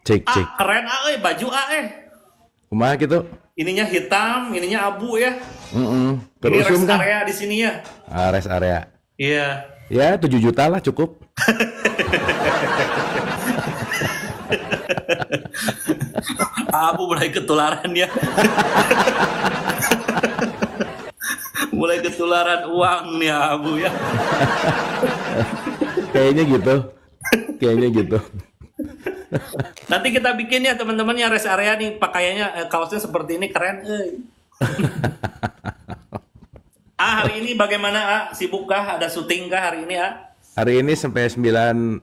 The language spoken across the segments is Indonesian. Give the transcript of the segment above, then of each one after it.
Cek cek. Keren baju Kumaha gitu? ininya hitam, ininya abu ya. Ini Terusum rest kan? area di sini ya. Rest area. Iya. Ya 7 juta lah cukup. Abu mulai ketularan ya. Mulai ketularan uang nih Abu ya. Kayaknya gitu. Kayaknya gitu. Nanti kita bikin ya teman-teman yang rest area nih pakaiannya kaosnya seperti ini keren. Hari ini bagaimana sibuk kah? Ada syuting kah hari ini Hari ini sampai 9.30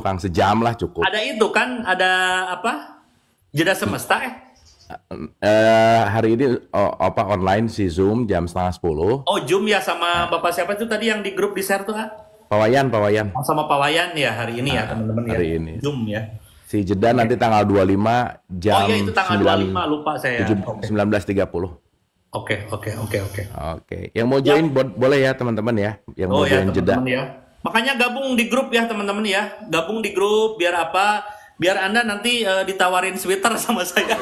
Kang, sejam lah cukup. Ada itu kan, ada apa? Jeda semesta Hari ini online si Zoom jam 9:30. Oh, Zoom ya sama Bapak siapa itu tadi yang di grup di share tuh Pawayan. Oh, sama Pak Wayan ya hari ini ya teman-teman ya. Hari ini. Zoom ya. Si jeda nanti tanggal 25 jam Oh iya itu tanggal 25 lupa saya. 19.30. Oke. Oke. Yang mau join boleh ya teman-teman ya. Yang mau join jeda. Ya. Makanya gabung di grup ya teman-teman ya. Gabung di grup biar apa? Biar Anda nanti ditawarin sweater sama saya.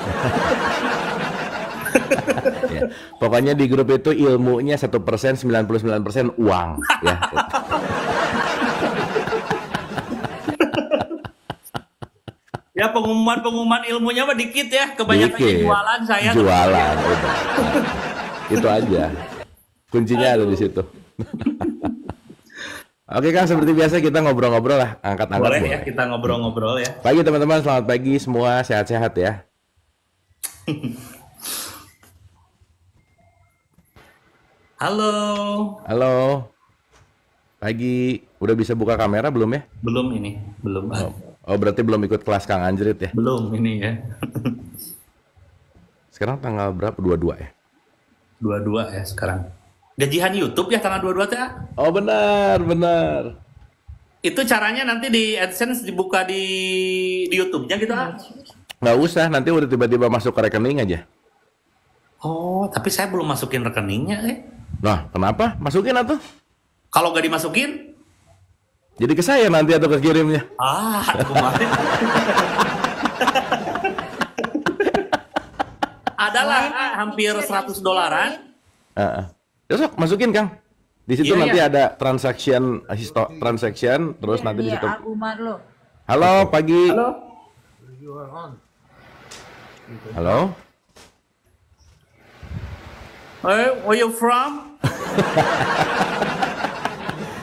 Ya. Pokoknya di grup itu ilmunya 1%, 99% uang ya. Ya pengumuman ilmunya mah dikit ya, kebanyakan jualan saya. Jualan, udah. Itu aja. Kuncinya ada di situ. Oke Kang, seperti biasa kita ngobrol-ngobrol lah, angkat-angkat. Boleh ya, kita ngobrol-ngobrol ya. Pagi teman-teman, selamat pagi semua, sehat-sehat ya. Halo. Pagi, udah bisa buka kamera belum ya? Belum. Oh, berarti belum ikut kelas Kang Anjrit ya? Belum ini ya. Sekarang tanggal berapa? 22 ya? 22 ya sekarang. Gajian YouTube ya tanggal 22 teh. Oh, benar. Itu caranya nanti di AdSense dibuka di YouTube-nya gitu Nggak usah, nanti udah tiba-tiba masuk ke rekening aja. Oh, tapi saya belum masukin rekeningnya Nah, kenapa? Masukin atuh. Kalau nggak dimasukin? Jadi ke saya nanti atau kekirimnya? Kemarin. Adalah hampir $100. Besok masukin Kang. Di situ nanti ada transaction terus nanti di situ. Halo, pagi. Halo. Hey, where you from?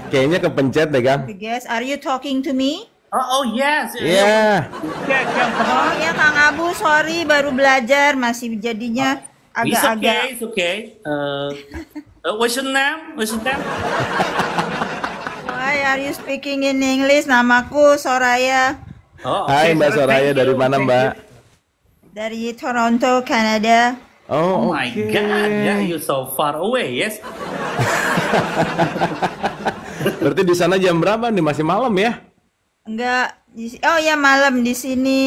Kayaknya kepencet deh Kang. Guys, are you talking to me? Oh yes. Iya. Oh ya Kang Abu, sorry baru belajar masih jadinya agak-agak. It's okay. What's your name? Why are you speaking in English? Namaku Soraya. Hai Mbak Soraya, dari mana Mbak? Dari Toronto, Canada. Oh my God, yeah, you so far away, yes? Berarti di sana jam berapa nih? Masih malam ya? Enggak, oh ya malam di sini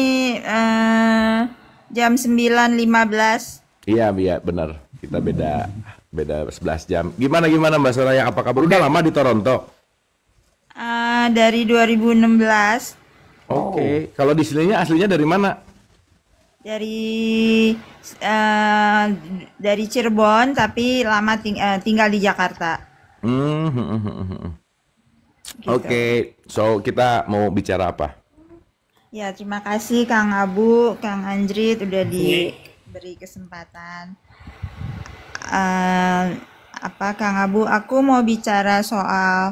jam 9.15. Iya, benar. Kita beda 11 jam. Gimana Mbak Soraya? Apa kabar? Udah lama di Toronto? Dari 2016. Oke. Kalau di sininya aslinya dari mana? Dari Cirebon tapi lama tinggal di Jakarta. Gitu. Oke, so kita mau bicara apa? Ya, terima kasih Kang Abu, Kang Anjrit udah diberi kesempatan. Kang Abu, aku mau bicara soal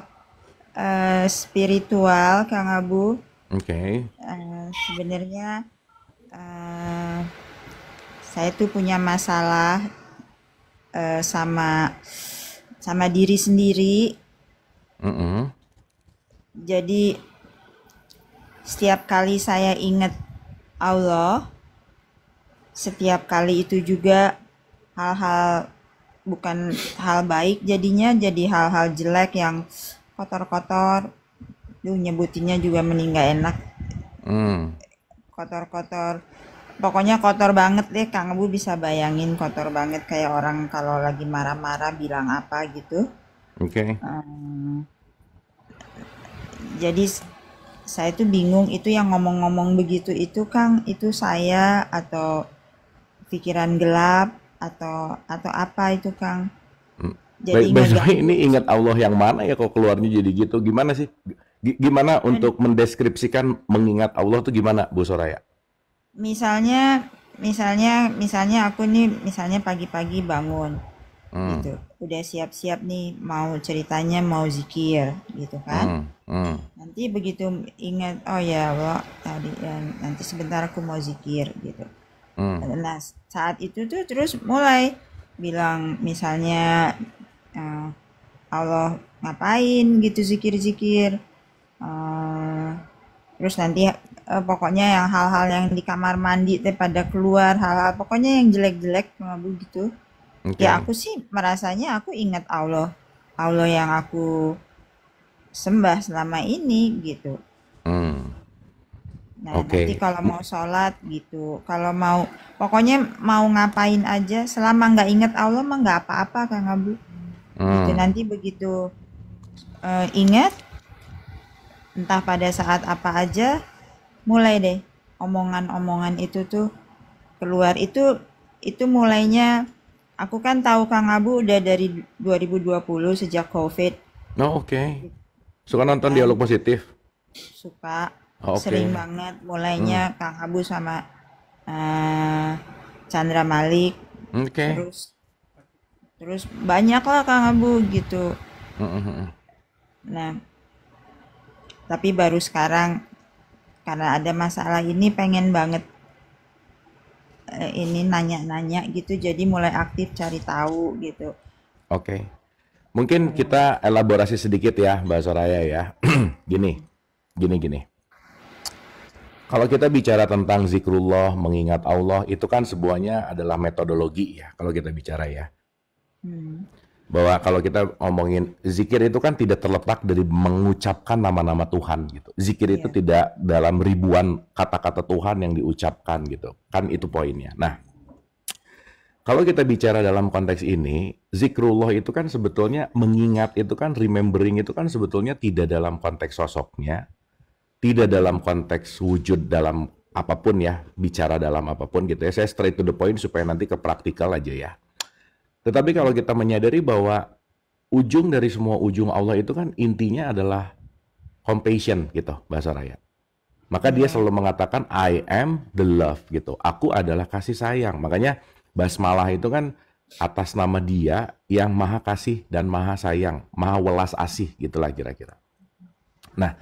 spiritual, Kang Abu. Oke. Sebenarnya saya tuh punya masalah sama diri sendiri. Jadi setiap kali saya ingat Allah, setiap kali itu juga hal-hal bukan hal baik jadinya jadi hal-hal jelek yang kotor-kotor. Nyebutinnya juga mending gak enak. Kotor-kotor. Pokoknya kotor banget deh, Kang Abu bisa bayangin kotor banget kayak orang kalau lagi marah-marah bilang apa gitu. Oke. Jadi saya tuh bingung itu yang ngomong-ngomong begitu itu Kang, itu saya atau pikiran gelap atau apa itu Kang? Hmm. Jadi By the way, ngeganggu. ini ingat Allah yang mana ya kok keluarnya jadi gitu? Gimana sih? Gimana untuk mendeskripsikan mengingat Allah tuh gimana, Bu Soraya? Misalnya, misalnya aku nih, misalnya pagi-pagi bangun, Hmm, gitu. Udah siap-siap nih, mau ceritanya mau zikir, gitu kan? hmm, hmm, Nanti begitu ingat, oh ya Allah, tadi nanti sebentar aku mau zikir, gitu. hmm. Nah, saat itu tuh terus mulai bilang misalnya eh, Allah ngapain gitu zikir-zikir. Eh, terus nanti pokoknya yang hal-hal yang di kamar mandi teh pada keluar hal-hal pokoknya yang jelek-jelek gitu. Ya Oke. aku sih merasanya aku ingat Allah. Allah yang aku sembah selama ini gitu. Hmm, Nah, nanti oke. kalau mau sholat gitu, kalau mau, pokoknya mau ngapain aja, selama nggak inget Allah mah nggak apa-apa Kang Abu. Gitu, Hmm, nanti begitu ingat, entah pada saat apa aja, mulai deh omongan-omongan itu tuh keluar. Itu mulainya, aku kan tahu Kang Abu udah dari 2020 sejak COVID, oh, oke. Suka gitu nonton kan. dialog positif? Suka, Oh, sering oke. banget Hmm, mulainya Kang Abu sama eh, Chandra Malik, oke. terus terus banyak lah Kang Abu gitu. Hmm, hmm, hmm. Nah, tapi baru sekarang karena ada masalah ini pengen banget ini nanya-nanya gitu, jadi mulai aktif cari tahu gitu. Oke. Mungkin Hmm. kita elaborasi sedikit ya, Mbak Soraya ya. Gini, gini. Kalau kita bicara tentang zikrullah, mengingat Allah, itu kan semuanya adalah metodologi ya, kalau kita bicara ya. Hmm. Bahwa kalau kita ngomongin zikir itu kan tidak terletak dari mengucapkan nama-nama Tuhan gitu. Zikir itu Iya. tidak dalam ribuan kata-kata Tuhan yang diucapkan gitu. Kan itu poinnya. Nah, kalau kita bicara dalam konteks ini, zikrullah itu kan sebetulnya mengingat itu kan remembering itu kan sebetulnya tidak dalam konteks sosoknya, tidak dalam konteks wujud dalam apapun ya, bicara dalam apapun gitu ya. Saya straight to the point supaya nanti ke praktikal aja ya. Tetapi kalau kita menyadari bahwa ujung dari semua ujung Allah itu kan intinya adalah compassion gitu bahasa rakyat. Maka dia Iya. selalu mengatakan I am the love gitu. Aku adalah kasih sayang. Makanya basmalah itu kan atas nama dia yang maha kasih dan maha sayang, maha welas asih gitulah kira-kira. Nah,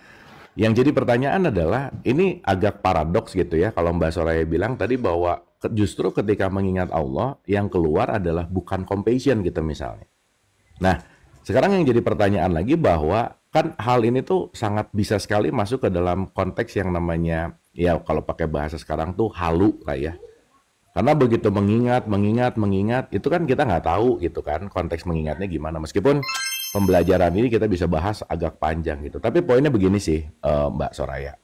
yang jadi pertanyaan adalah ini agak paradoks gitu ya kalau Mbak Soraya bilang tadi bahwa justru ketika mengingat Allah yang keluar adalah bukan compassion gitu misalnya. Nah, sekarang yang jadi pertanyaan lagi bahwa kan hal ini tuh sangat bisa sekali masuk ke dalam konteks yang namanya ya kalau pakai bahasa sekarang tuh halu lah ya. Karena begitu mengingat itu kan kita nggak tahu gitu kan konteks mengingatnya gimana. Meskipun pembelajaran ini kita bisa bahas agak panjang gitu. Tapi poinnya begini sih Mbak Soraya.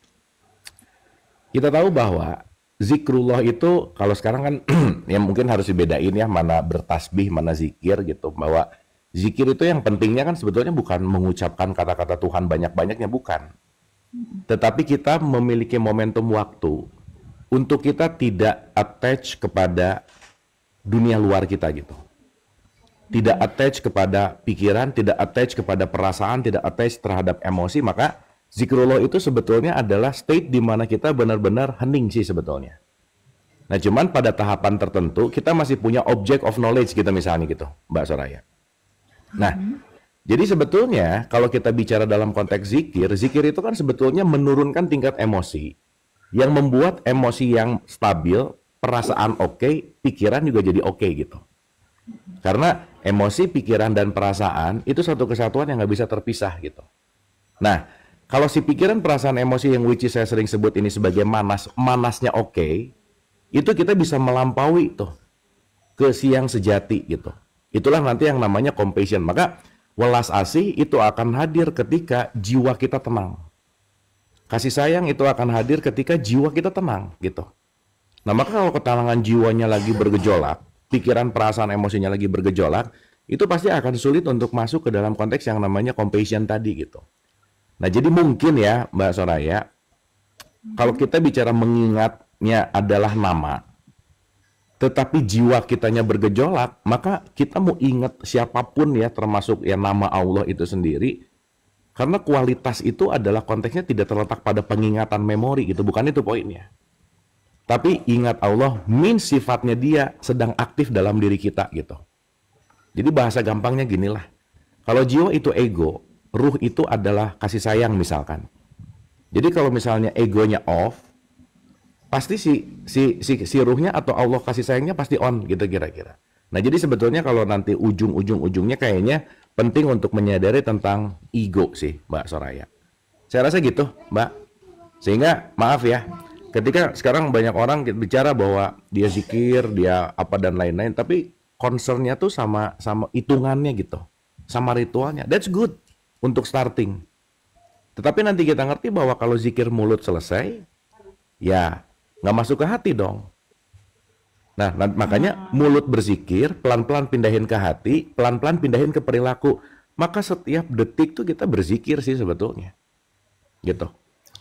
Kita tahu bahwa zikrullah itu kalau sekarang kan ya mungkin harus dibedain ya mana bertasbih mana zikir gitu bahwa zikir itu yang pentingnya kan sebetulnya bukan mengucapkan kata-kata Tuhan banyak-banyaknya bukan tetapi kita memiliki momentum waktu untuk kita tidak attach kepada dunia luar kita gitu tidak attach kepada pikiran tidak attach kepada perasaan tidak attach terhadap emosi maka zikrullah itu sebetulnya adalah state di mana kita benar-benar hening sih sebetulnya. Nah, cuman pada tahapan tertentu kita masih punya object of knowledge kita misalnya gitu, Mbak Soraya. Nah, jadi sebetulnya kalau kita bicara dalam konteks zikir, zikir itu kan sebetulnya menurunkan tingkat emosi yang membuat emosi yang stabil, perasaan oke, pikiran juga jadi oke gitu. Karena emosi, pikiran, dan perasaan itu satu kesatuan yang nggak bisa terpisah gitu. Nah, kalau si pikiran, perasaan, emosi yang which is saya sering sebut ini sebagai manas, manasnya oke, itu kita bisa melampaui tuh ke siang sejati gitu. Itulah nanti yang namanya compassion. Maka welas asih itu akan hadir ketika jiwa kita tenang. Kasih sayang itu akan hadir ketika jiwa kita tenang gitu. Nah maka kalau ketenangan jiwanya lagi bergejolak, pikiran, perasaan, emosinya lagi bergejolak, itu pasti akan sulit untuk masuk ke dalam konteks yang namanya compassion tadi gitu. Nah jadi mungkin ya Mbak Soraya, Kalau kita bicara mengingatnya adalah nama, tetapi jiwa kitanya bergejolak, maka kita mau ingat siapapun ya, termasuk ya nama Allah itu sendiri, karena kualitas itu adalah konteksnya tidak terletak pada pengingatan memori gitu, bukan itu poinnya. Tapi ingat Allah means sifatnya dia sedang aktif dalam diri kita gitu. Jadi bahasa gampangnya ginilah, kalau jiwa itu ego, ruh itu adalah kasih sayang misalkan. Jadi kalau misalnya egonya off, pasti si ruhnya atau Allah kasih sayangnya pasti on gitu kira-kira. Nah jadi sebetulnya kalau nanti ujungnya kayaknya penting untuk menyadari tentang ego sih Mbak Soraya. Saya rasa gitu Mbak. Sehingga maaf ya, ketika sekarang banyak orang bicara bahwa dia zikir, dia apa dan lain-lain, tapi concernnya tuh sama hitungannya gitu, sama ritualnya. That's good untuk starting. Tetapi nanti kita ngerti bahwa kalau zikir mulut selesai, ya nggak masuk ke hati dong. Nah, makanya mulut berzikir, pelan-pelan pindahin ke hati, pelan-pelan pindahin ke perilaku. Maka setiap detik tuh kita berzikir sih sebetulnya. Gitu.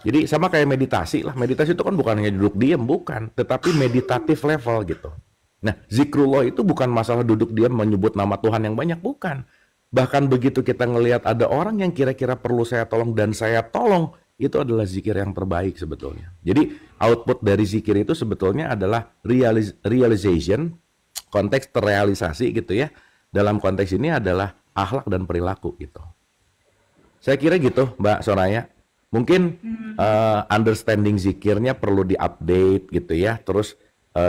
Jadi sama kayak meditasi lah. Meditasi itu kan bukan hanya duduk diam, bukan. Tetapi meditatif level gitu. Nah, zikrullah itu bukan masalah duduk diam menyebut nama Tuhan yang banyak, bukan. Bahkan begitu kita ngelihat ada orang yang kira-kira perlu saya tolong dan saya tolong, itu adalah zikir yang terbaik sebetulnya. Jadi output dari zikir itu sebetulnya adalah realization, konteks terrealisasi gitu ya. Dalam konteks ini adalah akhlak dan perilaku gitu. Saya kira gitu Mbak Soraya. Mungkin understanding zikirnya perlu diupdate gitu ya. Terus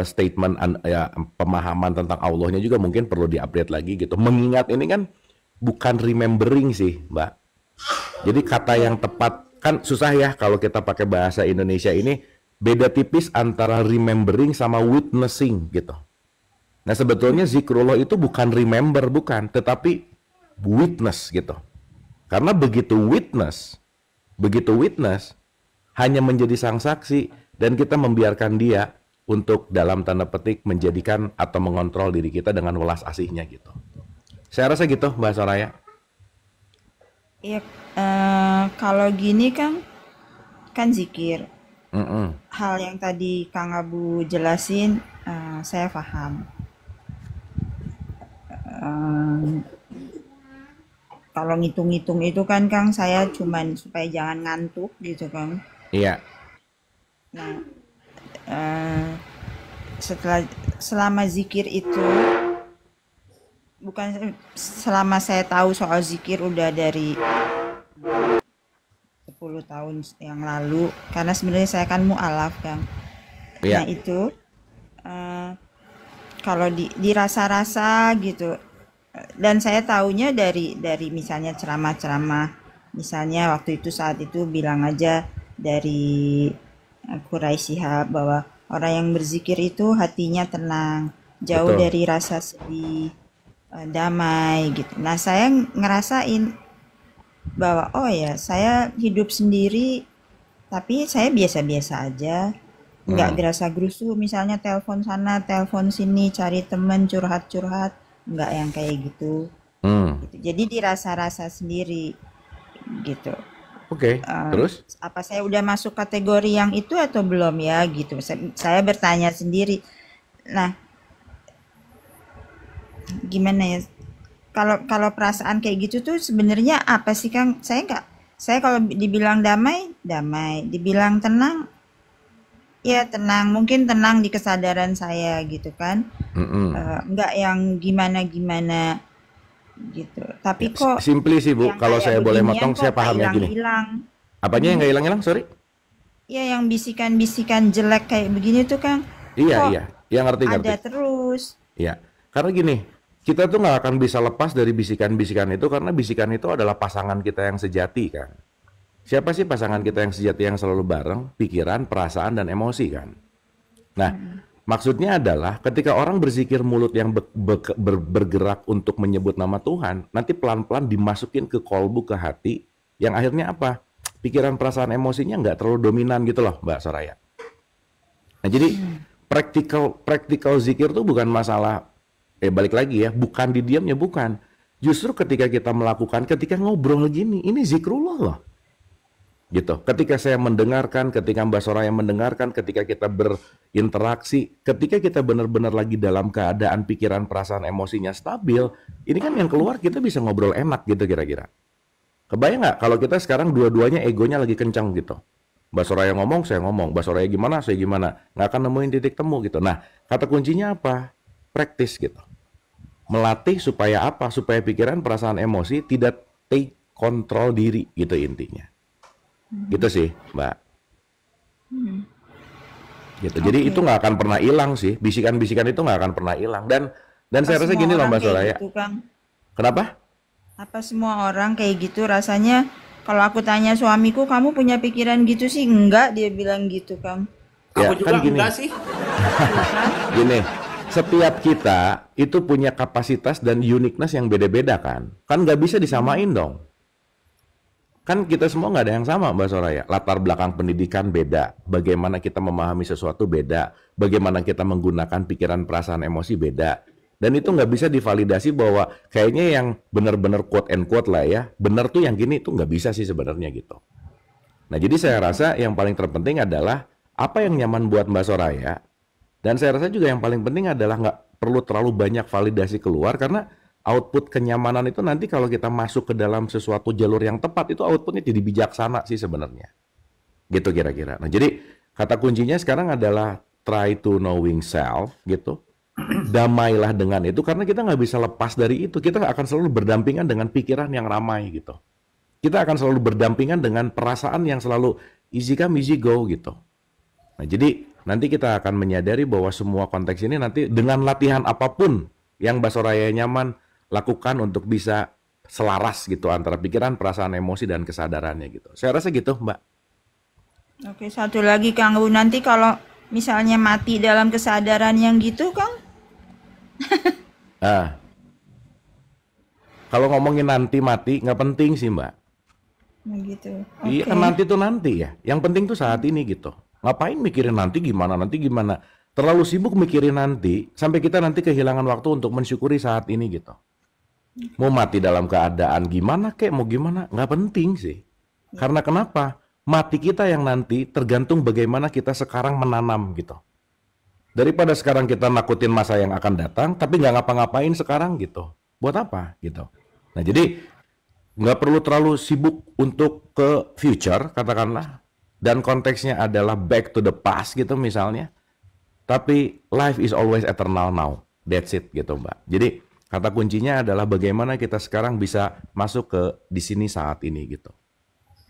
statement ya, pemahaman tentang Allahnya juga mungkin perlu diupdate lagi gitu. Mengingat ini kan bukan remembering sih Mbak. Jadi kata yang tepat kan susah ya kalau kita pakai bahasa Indonesia ini, beda tipis antara remembering sama witnessing gitu. Nah sebetulnya zikrullah itu bukan remember, bukan, tetapi witness gitu. Karena begitu witness hanya menjadi sang saksi dan kita membiarkan dia untuk dalam tanda petik menjadikan atau mengontrol diri kita dengan welas asihnya gitu. Saya rasa gitu Mbak Soraya. Iya, kalau gini kan zikir. Hal yang tadi Kang Abu jelasin, saya paham. Kalau ngitung-ngitung itu kan Kang, saya cuman supaya jangan ngantuk gitu Kang. Iya. Nah, selama zikir itu, bukan selama saya tahu soal zikir udah dari 10 tahun yang lalu, karena sebenarnya saya kan mu'alaf Kang. Iya. Nah itu kalau dirasa-rasa gitu, dan saya taunya dari misalnya ceramah-ceramah, misalnya waktu itu saat itu bilang aja dari Quraisy Shihab bahwa orang yang berzikir itu hatinya tenang, jauh Betul. dari rasa sedih, damai gitu. Nah saya ngerasain bahwa oh ya saya hidup sendiri tapi saya biasa-biasa aja, nggak gerasa gerusu misalnya telepon sana telepon sini cari temen curhat-curhat, nggak yang kayak gitu. Gitu. Jadi dirasa-rasa sendiri gitu. Oke. Terus? Apa saya udah masuk kategori yang itu atau belum ya gitu, saya bertanya sendiri. Nah gimana ya, kalau perasaan kayak gitu tuh sebenarnya apa sih Kang? Saya kalau dibilang damai, dibilang tenang, ya tenang, mungkin tenang di kesadaran saya gitu kan. Nggak yang gimana-gimana gitu. Tapi kok Simply sih Bu, yang kalau kayak saya boleh beginian motong, saya kok pahamnya gini. hilang-hilang. Apanya yang nggak hilang-hilang? Sorry? Ya yang bisikan-bisikan jelek kayak begini tuh Kang, Iya, kok iya. Yang ngerti-ngerti. ada terus. Iya. Karena gini, kita tuh nggak akan bisa lepas dari bisikan-bisikan itu karena bisikan itu adalah pasangan kita yang sejati kan. Siapa sih pasangan kita yang sejati yang selalu bareng? Pikiran, perasaan, dan emosi kan. Nah, maksudnya adalah ketika orang berzikir mulut yang bergerak untuk menyebut nama Tuhan, nanti pelan-pelan dimasukin ke kolbu, ke hati, yang akhirnya apa? Pikiran, perasaan, emosinya nggak terlalu dominan gitu loh Mbak Soraya. Nah jadi practical zikir tuh bukan masalah, balik lagi ya, bukan di diamnya, bukan. Justru ketika kita melakukan, ketika ngobrol gini, ini zikrullah loh. gitu. Ketika saya mendengarkan, ketika Mbak Soraya mendengarkan, ketika kita berinteraksi, ketika kita benar-benar lagi dalam keadaan pikiran, perasaan, emosinya stabil, ini kan yang keluar kita bisa ngobrol enak gitu kira-kira. Kebayang nggak kalau kita sekarang dua-duanya egonya lagi kencang gitu. Mbak Soraya ngomong, saya ngomong. Mbak Soraya gimana, saya gimana. Nggak akan nemuin titik temu gitu. Nah, kata kuncinya apa? Praktis gitu. Melatih supaya apa? Supaya pikiran, perasaan, emosi tidak take kontrol diri gitu intinya. Gitu sih, Mbak. Gitu. Jadi Oke. itu nggak akan pernah hilang sih. Bisikan-bisikan itu nggak akan pernah hilang. Dan Apa saya rasa semua gini loh orang Mbak kayak Soraya. gitu, Kang? Kenapa? Apa semua orang kayak gitu rasanya? Kalau aku tanya suamiku, kamu punya pikiran gitu sih? Enggak, dia bilang gitu, Kang. Ya, Aku kan juga gini. enggak sih. Tuh kan? Gini, setiap kita itu punya kapasitas dan uniqueness yang beda-beda kan. Kan nggak bisa disamain dong. Kan kita semua nggak ada yang sama Mbak Soraya. Latar belakang pendidikan beda. Bagaimana kita memahami sesuatu beda. Bagaimana kita menggunakan pikiran, perasaan, emosi beda. Dan itu nggak bisa divalidasi bahwa kayaknya yang benar-benar quote and quote lah ya. Benar tuh yang gini tuh nggak bisa sih sebenarnya gitu. Nah jadi saya rasa yang paling terpenting adalah apa yang nyaman buat Mbak Soraya. Dan saya rasa juga yang paling penting adalah nggak perlu terlalu banyak validasi keluar karena output kenyamanan itu nanti kalau kita masuk ke dalam sesuatu jalur yang tepat itu outputnya jadi bijaksana sih sebenarnya. Gitu kira-kira. Nah jadi kata kuncinya sekarang adalah try to knowing self gitu. Damailah dengan itu karena kita nggak bisa lepas dari itu. Kita akan selalu berdampingan dengan pikiran yang ramai gitu. Kita akan selalu berdampingan dengan perasaan yang selalu easy come easy go gitu. Nah, jadi nanti kita akan menyadari bahwa semua konteks ini nanti dengan latihan apapun yang Mbak Soraya nyaman lakukan untuk bisa selaras gitu antara pikiran, perasaan, emosi dan kesadarannya gitu. Saya rasa gitu, Mbak. Oke, satu lagi, Kang. Nanti kalau misalnya mati dalam kesadaran yang gitu, Kang? Nah, kalau ngomongin nanti mati nggak penting sih, Mbak. Nah, gitu. Iya Oke. kan nanti tuh nanti ya. Yang penting tuh saat ini gitu. Ngapain mikirin nanti gimana, nanti gimana. Terlalu sibuk mikirin nanti sampai kita nanti kehilangan waktu untuk mensyukuri saat ini gitu. Mau mati dalam keadaan gimana kek, mau gimana, nggak penting sih. Karena kenapa? Mati kita yang nanti tergantung bagaimana kita sekarang menanam gitu. Daripada sekarang kita nakutin masa yang akan datang, tapi nggak ngapa-ngapain sekarang gitu. Buat apa gitu. Nah jadi nggak perlu terlalu sibuk untuk ke future katakanlah. Dan konteksnya adalah back to the past gitu misalnya. Tapi life is always eternal now. That's it gitu Mbak. Jadi kata kuncinya adalah bagaimana kita sekarang bisa masuk ke di sini saat ini gitu.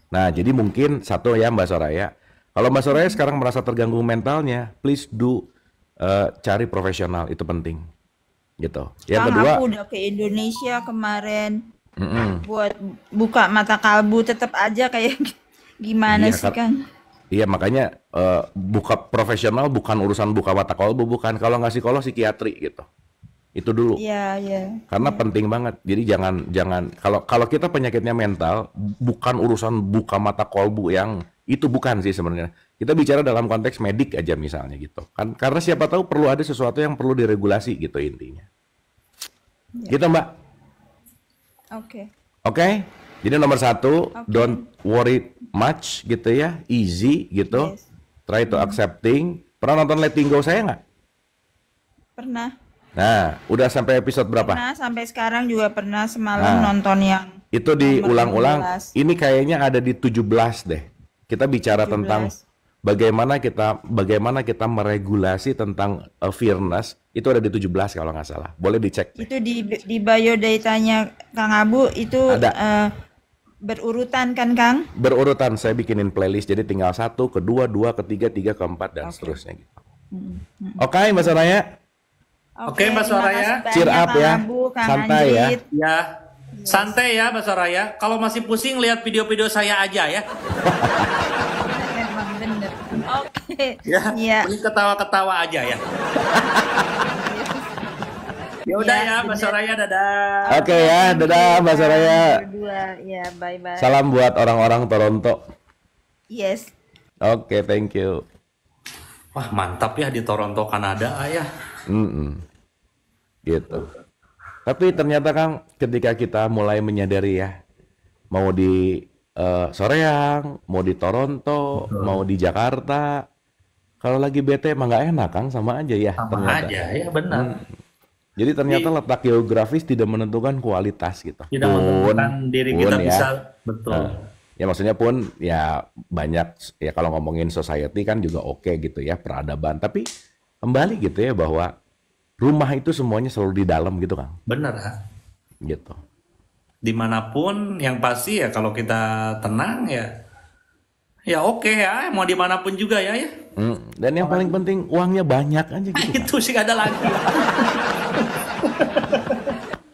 Nah jadi mungkin satu ya Mbak Soraya. Kalau Mbak Soraya sekarang merasa terganggu mentalnya, please do cari profesional, itu penting gitu. Yang Kang, kedua, aku udah ke Indonesia kemarin mm-mm. buat buka mata kalbu, tetap aja kayak gimana Iya sih, kan, Kang? iya makanya buka profesional bukan urusan buka mata kolbu, bukan. Kalau nggak psikolog psikiatri gitu. Itu dulu. Iya, iya, Karena iya. penting banget. Jadi jangan kalau kita penyakitnya mental bukan urusan buka mata kolbu yang itu bukan sih sebenarnya. Kita bicara dalam konteks medik aja misalnya gitu. Kan karena siapa tahu perlu ada sesuatu yang perlu diregulasi gitu intinya. Gitu Mbak. Oke. Oke. Jadi nomor satu, Oke. don't worry much gitu ya, easy gitu. Yes. Try to accepting. Pernah nonton Letting Go saya nggak? Pernah. Nah, udah sampai episode berapa? Pernah sampai sekarang juga pernah semalam Nah, nonton yang itu nomor diulang-ulang. 15, Ini kayaknya ada di 17 deh. Kita bicara tentang 17. bagaimana kita meregulasi tentang fairness. Itu ada di 17 kalau nggak salah. Boleh dicek deh. Itu di biodatanya Kang Abu itu Ada berurutan kan, Kang? berurutan. Saya bikinin playlist. Jadi tinggal satu, kedua, dua, ketiga, tiga, keempat dan Oke. seterusnya gitu. Oke, Mbak Soraya. Oke, Mbak Terima Soraya. kasih Cheer banyak up Kang ya. Abu, Kang Santai ya. Anjrit. Ya, Yes. santai ya Mbak Soraya. Kalau masih pusing lihat video-video saya aja ya. Emang bener. Oke. Ya, Iya. ini ketawa-ketawa aja ya. Ya udah Iya, ya, Mbak bener. Soraya, dadah. Oke ya, Thank dadah you, Mbak Kang Soraya. berdua. Ya, bye-bye. Salam buat orang-orang Toronto. Yes. Oke, thank you. Wah, mantap ya di Toronto, Kanada ya. Mm-mm. Gitu. Tapi ternyata Kang, ketika kita mulai menyadari ya, mau di Soreang, mau di Toronto, mau Betul. di Jakarta. Kalau lagi bete emang nggak enak Kang, sama aja ya Sama ternyata. aja ya benar. Jadi ternyata Jadi letak geografis tidak menentukan kualitas gitu. tidak menentukan Pun, diri pun kita ya. bisa betul. Ya maksudnya pun ya banyak ya kalau ngomongin society kan juga oke gitu ya, peradaban. Tapi kembali gitu ya bahwa rumah itu semuanya selalu di dalam gitu Kang. Benar, ha? Gitu. Dimanapun yang pasti ya kalau kita tenang ya oke ya mau dimanapun juga ya. Dan yang paling penting uangnya banyak aja gitu Kang. Itu sih nggak ada lagi.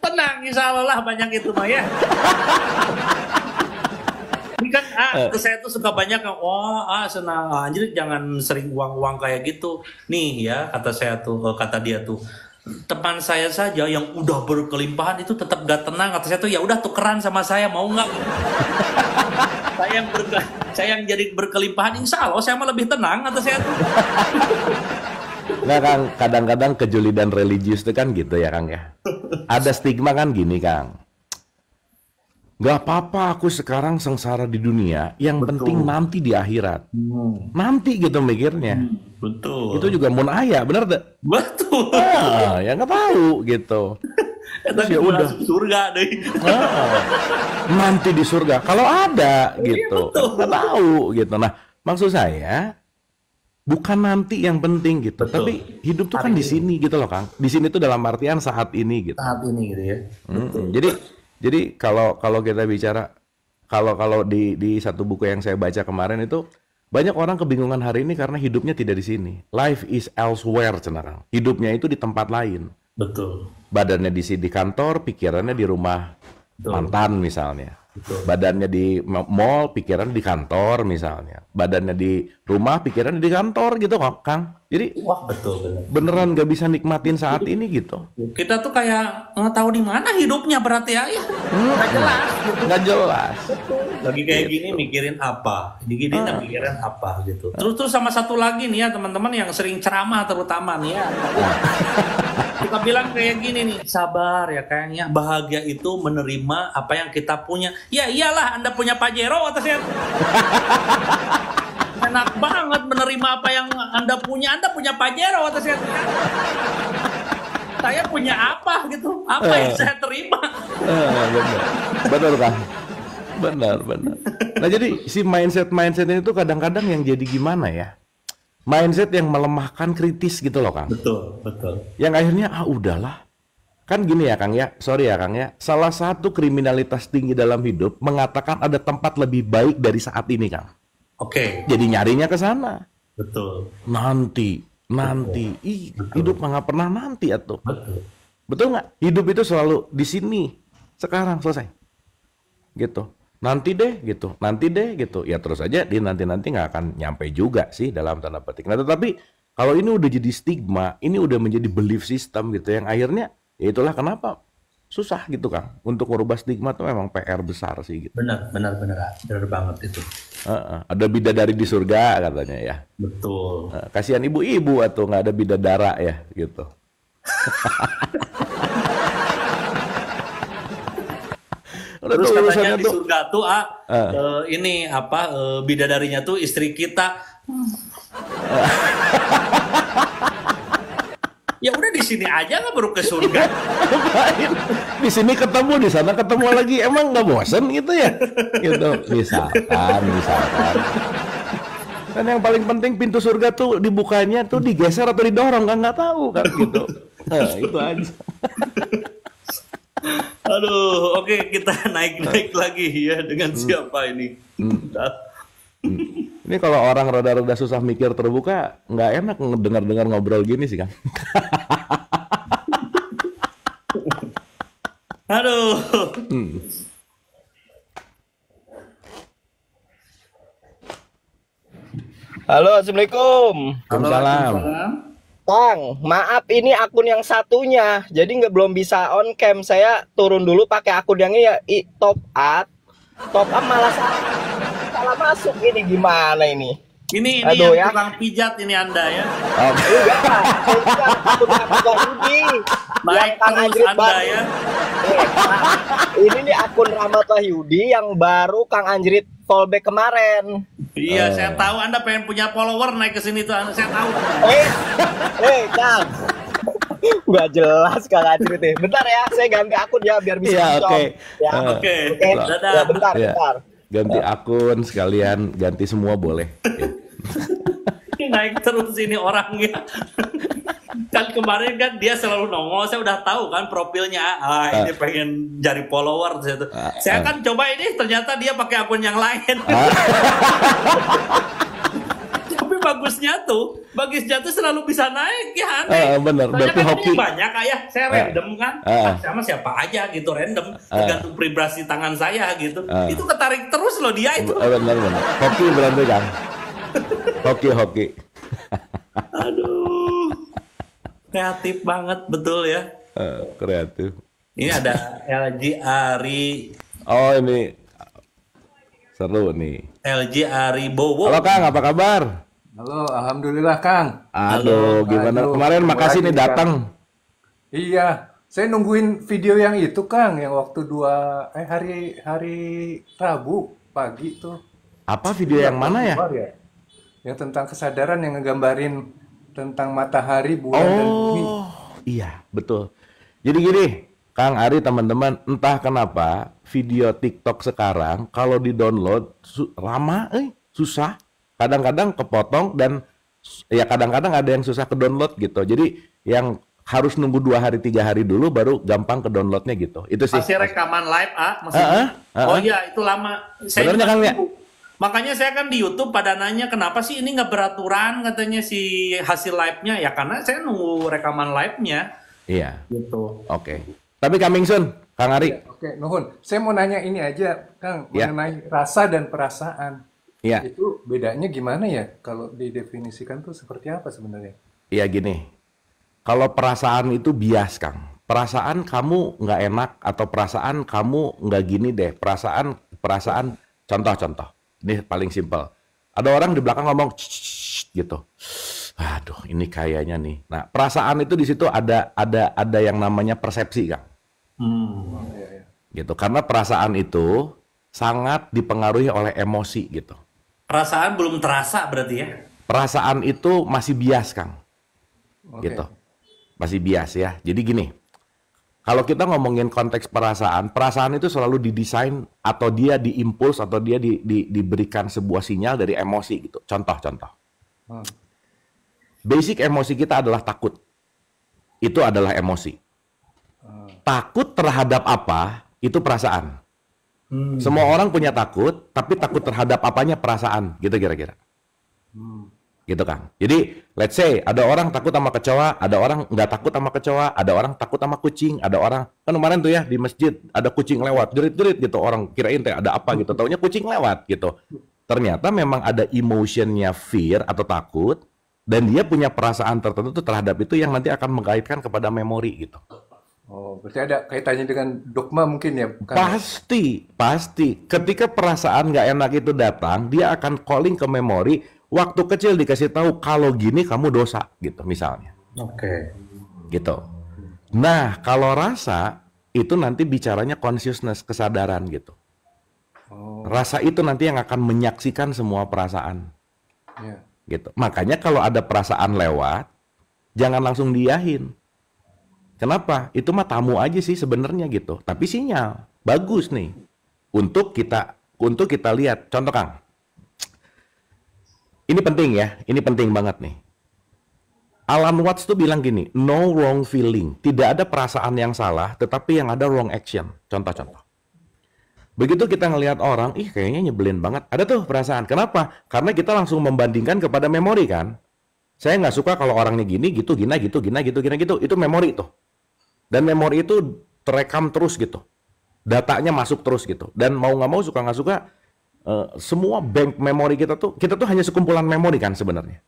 Tenang, insya Allah lah banyak itu mah ya. Ini kan saya tuh suka banyak yang wah senang anjir jangan sering uang-uang kayak gitu. Nih ya kata saya tuh kata dia tuh teman saya saja yang udah berkelimpahan itu tetap gak tenang. Kata saya tuh ya udah tukeran sama saya mau nggak? saya yang saya yang jadi berkelimpahan insya Allah saya mah lebih tenang kata saya tuh. Nah Kang, kadang-kadang kejulidan religius itu kan gitu ya Kang ya. Ada stigma kan gini Kang. Gak apa-apa aku sekarang sengsara di dunia, yang penting Betul. nanti di akhirat. Nanti gitu mikirnya. Betul. Itu juga mun aya, bener deh. Betul. Ya nggak tahu gitu. Terus Tapi ya udah, surga deh. nanti di surga. Kalau ada gitu, betul. nggak tahu gitu. Nah, maksud saya bukan nanti yang penting gitu, Betul. tapi hidup tuh kan Hari di ini. sini gitu loh Kang. Di sini tuh dalam artian saat ini gitu. Saat ini gitu ya. Jadi kalau kita bicara kalau di satu buku yang saya baca kemarin itu banyak orang kebingungan hari ini karena hidupnya tidak di sini. Life is elsewhere, cenah. Hidupnya itu di tempat lain. Betul. Badannya di kantor, pikirannya di rumah Betul. mantan misalnya. Betul. Badannya di mall, pikiran di kantor misalnya. Badannya di rumah, pikiran di kantor gitu kok, Kang. Jadi Wah betul benar. beneran gak bisa nikmatin saat ini gitu. Kita tuh kayak nggak tahu di mana hidupnya berarti ya. Nggak jelas. Nggak jelas. Lagi kayak gini mikirin apa? Gini mikirin apa gitu. Terus sama satu lagi nih ya teman-teman yang sering ceramah terutama nih ya. Kita bilang kayak gini nih, sabar ya kayaknya bahagia itu menerima apa yang kita punya. Ya iyalah Anda punya Pajero atasnya. Enak banget menerima apa yang Anda punya. Anda punya Pajero atasnya. Saya punya apa gitu? Apa yang saya terima? Benar. Benar kan? Benar. Nah jadi si mindset ini tuh kadang-kadang yang jadi gimana ya? Mindset yang melemahkan kritis gitu loh Kang. Betul. Yang akhirnya udahlah. Kan gini ya Kang ya, sorry ya Kang ya. Salah satu kriminalitas tinggi dalam hidup mengatakan ada tempat lebih baik dari saat ini Kang. Oke. Jadi nyarinya ke sana. Betul. Nanti. Ih, hidup mah nggak pernah nanti atuh. Betul. Betul nggak? Hidup itu selalu di sini. Sekarang selesai. Gitu. Nanti deh gitu. Ya terus aja di nanti nggak akan nyampe juga sih dalam tanda petik. Nah tetapi kalau ini udah jadi stigma, ini udah menjadi belief system gitu yang akhirnya ya itulah kenapa susah gitu Kang untuk merubah stigma tuh memang PR besar sih gitu. Benar banget itu. Ada bidadari di surga katanya ya. Betul. Kasihan ibu-ibu atau nggak ada bidadara ya gitu. Udah Terus tuh katanya urusannya di tuh. surga tuh ini apa bidadarinya tuh istri kita. Ya udah di sini aja nggak baru ke surga. Ngapain? Di sini ketemu, di sana ketemu lagi. Emang nggak bosen gitu ya? Gitu. Misalkan. Kan yang paling penting pintu surga tuh dibukanya tuh digeser atau didorong kan nggak tahu kan gitu. Nah, itu aja. Aduh, oke kita naik lagi ya dengan siapa ini? Ini kalau orang rada-rada susah mikir terbuka, nggak enak dengar ngobrol gini sih kan. Aduh. Halo, Assalamualaikum. Waalaikumsalam. Kang, maaf ini akun yang satunya, jadi belum bisa on cam. Saya turun dulu pakai akun yang ini ya, top up malah salah masuk ini gimana ini? Ini Aduh yang ya. tukang pijat ini Anda ya. Oke. Enggak, saya juga akun Rahmat Wahyudi. Naik Yang Kang terus Anjrit Anda baru. ya. Ini nih akun Rahmat Wahyudi yang baru Kang Anjrit fallback kemarin. Iya, saya tahu Anda pengen punya follower naik ke sini tuh, saya tahu. Kang. Nggak jelas Kang Anjrit nih. Bentar ya, saya ganti akun ya biar bisa Iya, dicom. oke. Ya. Oke, dadah. Ya, bentar. Ganti akun sekalian, ganti semua boleh. Ya. Ini naik terus ini orangnya. Kan kemarin kan dia selalu nongol, saya udah tahu kan profilnya. Ini pengen cari follower. Saya kan coba ini, ternyata dia pakai akun yang lain. Tapi bagusnya tuh selalu bisa naik ya aneh. Bener, Soalnya berarti kan hoki. ini banyak ya, saya random kan. Sama siapa aja gitu random, tergantung vibrasi tangan saya gitu. Itu ketarik terus loh dia itu. Bener. Hoki berarti Kang. Hoki. Aduh. Kreatif banget betul ya. Kreatif. Ini ada LG Ari. Oh ini seru nih. LG Ari Bowo. Halo Kang, apa kabar? Halo, alhamdulillah Kang. Aduh, gimana? Aduh, Kemarin makasih nih lagi, datang. Iya, saya nungguin video yang itu Kang, yang waktu hari Rabu pagi tuh. Apa video yang mana ya? Keluar Yang tentang kesadaran yang ngegambarin tentang matahari, bulan dan bumi. Oh, iya, betul. Jadi gini, Kang Ari teman-teman, entah kenapa video TikTok sekarang kalau di-download lama, susah. Kadang-kadang kepotong dan ya kadang-kadang ada yang susah ke-download gitu. Jadi yang harus nunggu 2 hari 3 hari dulu baru gampang ke-downloadnya gitu. Itu sih. Masih rekaman live, maksudnya. Oh iya, itu lama. Saya Benernya juga Kang ya? tahu. Makanya saya kan di YouTube pada nanya kenapa sih ini nggak beraturan katanya si hasil live-nya. Ya karena saya nunggu rekaman live-nya. Iya. Gitu. Oke. Tapi coming soon, Kang Ari. Oke, nuhun. Saya mau nanya ini aja, Kang, Ya. mengenai rasa dan perasaan. Iya. Itu bedanya gimana ya? Kalau didefinisikan tuh seperti apa sebenarnya? Iya gini, kalau perasaan itu bias Kang. Perasaan kamu nggak enak atau perasaan kamu nggak gini deh. Perasaan contoh. Ini paling simpel. Ada orang di belakang ngomong gitu. Aduh, ini kayaknya nih. Nah, perasaan itu di situ ada yang namanya persepsi Kang. Gitu. Karena perasaan itu sangat dipengaruhi oleh emosi gitu. Perasaan belum terasa berarti ya? Perasaan itu masih bias Kang. Oke. Gitu. Masih bias ya. Jadi gini, kalau kita ngomongin konteks perasaan itu selalu didesain atau dia diimpuls atau dia diberikan sebuah sinyal dari emosi gitu. Contoh. Basic emosi kita adalah takut. Itu adalah emosi. Takut terhadap apa? Itu perasaan. Semua orang punya takut, tapi takut terhadap apanya perasaan, gitu kira-kira. Gitu Kang. Jadi, let's say ada orang takut sama kecoa, ada orang nggak takut sama kecoa, ada orang takut sama kucing, ada orang kan kemarin tuh ya di masjid ada kucing lewat, jerit-jerit gitu, orang kirain teh ada apa gitu, taunya kucing lewat gitu. Ternyata memang ada emotionnya fear atau takut, dan dia punya perasaan tertentu terhadap itu yang nanti akan mengaitkan kepada memori gitu. Oh, berarti ada kaitannya dengan dogma mungkin ya? Kang? Pasti. Ketika perasaan nggak enak itu datang, dia akan calling ke memori. Waktu kecil dikasih tahu kalau gini kamu dosa gitu misalnya. Oke. Gitu. Nah, kalau rasa itu nanti bicaranya consciousness, kesadaran gitu. Rasa itu nanti yang akan menyaksikan semua perasaan. Ya. Gitu. Makanya kalau ada perasaan lewat, jangan langsung diyahin. Kenapa? Itu mah tamu aja sih sebenarnya gitu. Tapi sinyal bagus nih untuk kita lihat. Contoh Kang. Ini penting ya, ini penting banget nih. Alan Watts tuh bilang gini, no wrong feeling. Tidak ada perasaan yang salah, tetapi yang ada wrong action. Contoh-contoh. Begitu kita ngelihat orang, kayaknya nyebelin banget. Ada tuh perasaan. Kenapa? Karena kita langsung membandingkan kepada memori kan. Saya nggak suka kalau orangnya gini, gitu. Itu memori tuh. Dan memori itu terekam terus gitu. Datanya masuk terus gitu. Dan mau nggak mau, suka nggak suka, semua bank memori kita tuh hanya sekumpulan memori kan sebenarnya.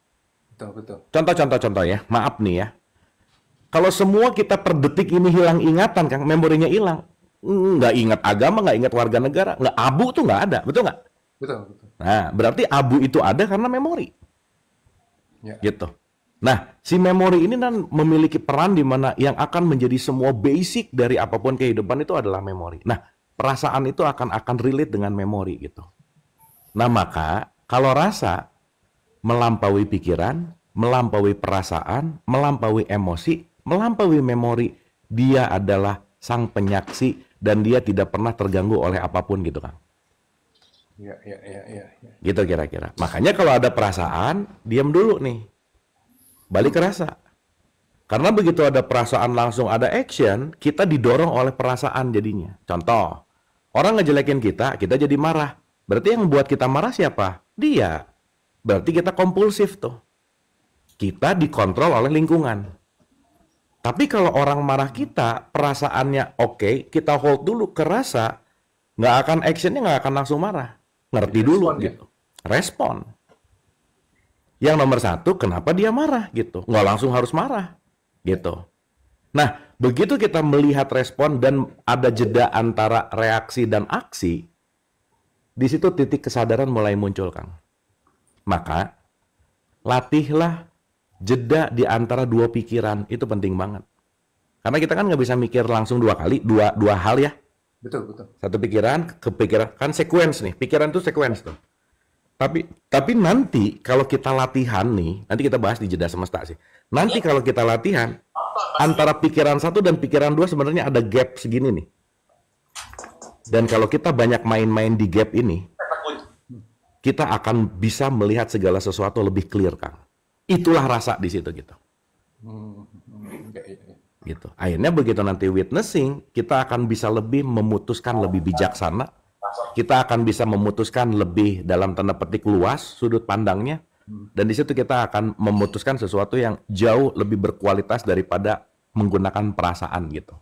Betul. Contoh ya, maaf nih ya. Kalau semua kita per detik ini hilang ingatan, Kang, memorinya hilang. Nggak ingat agama, nggak ingat warga negara, nggak abu tuh nggak ada, betul nggak? Betul, betul. Nah, berarti abu itu ada karena memori. Ya. Gitu. Nah, si memori ini kan memiliki peran di mana yang akan menjadi semua basic dari apapun kehidupan itu adalah memori. Nah, perasaan itu akan relate dengan memori gitu. Nah, maka kalau rasa melampaui pikiran, melampaui perasaan, melampaui emosi, melampaui memori, dia adalah sang penyaksi dan dia tidak pernah terganggu oleh apapun gitu, Kang. Ya, ya, ya, ya, ya. Gitu kira-kira. Makanya kalau ada perasaan, diam dulu nih. Balik ke rasa. Karena begitu ada perasaan langsung ada action, kita didorong oleh perasaan jadinya. Contoh, orang ngejelekin kita jadi marah. Berarti yang buat kita marah siapa? Dia. Berarti kita kompulsif tuh. Kita dikontrol oleh lingkungan. Tapi kalau orang marah kita, perasaannya oke, kita hold dulu ke rasa, nggak akan actionnya nggak akan langsung marah. Ngerti dulu Respon, ya? gitu. Respon. Yang nomor satu, kenapa dia marah gitu? Nggak langsung harus marah gitu. Nah, begitu kita melihat respon dan ada jeda antara reaksi dan aksi, di situ titik kesadaran mulai muncul, Kang. Maka, latihlah jeda di antara dua pikiran. Itu penting banget. Karena kita kan nggak bisa mikir langsung dua kali, dua hal ya. Betul, betul. Satu pikiran, kepikiran, kan sequence nih. Pikiran itu sequence tuh. Tapi nanti kalau kita latihan nih, nanti kita bahas di jeda semesta sih. Nanti kalau kita latihan, antara pikiran satu dan pikiran dua sebenarnya ada gap segini nih. Dan kalau kita banyak main-main di gap ini, kita akan bisa melihat segala sesuatu lebih clear, Kang. Itulah rasa di situ gitu. Ya, ya, ya. Gitu. Akhirnya begitu nanti witnessing, kita akan bisa lebih memutuskan lebih bijaksana. Kita akan bisa memutuskan lebih dalam tanda petik luas sudut pandangnya. Dan di situ kita akan memutuskan sesuatu yang jauh lebih berkualitas daripada menggunakan perasaan gitu.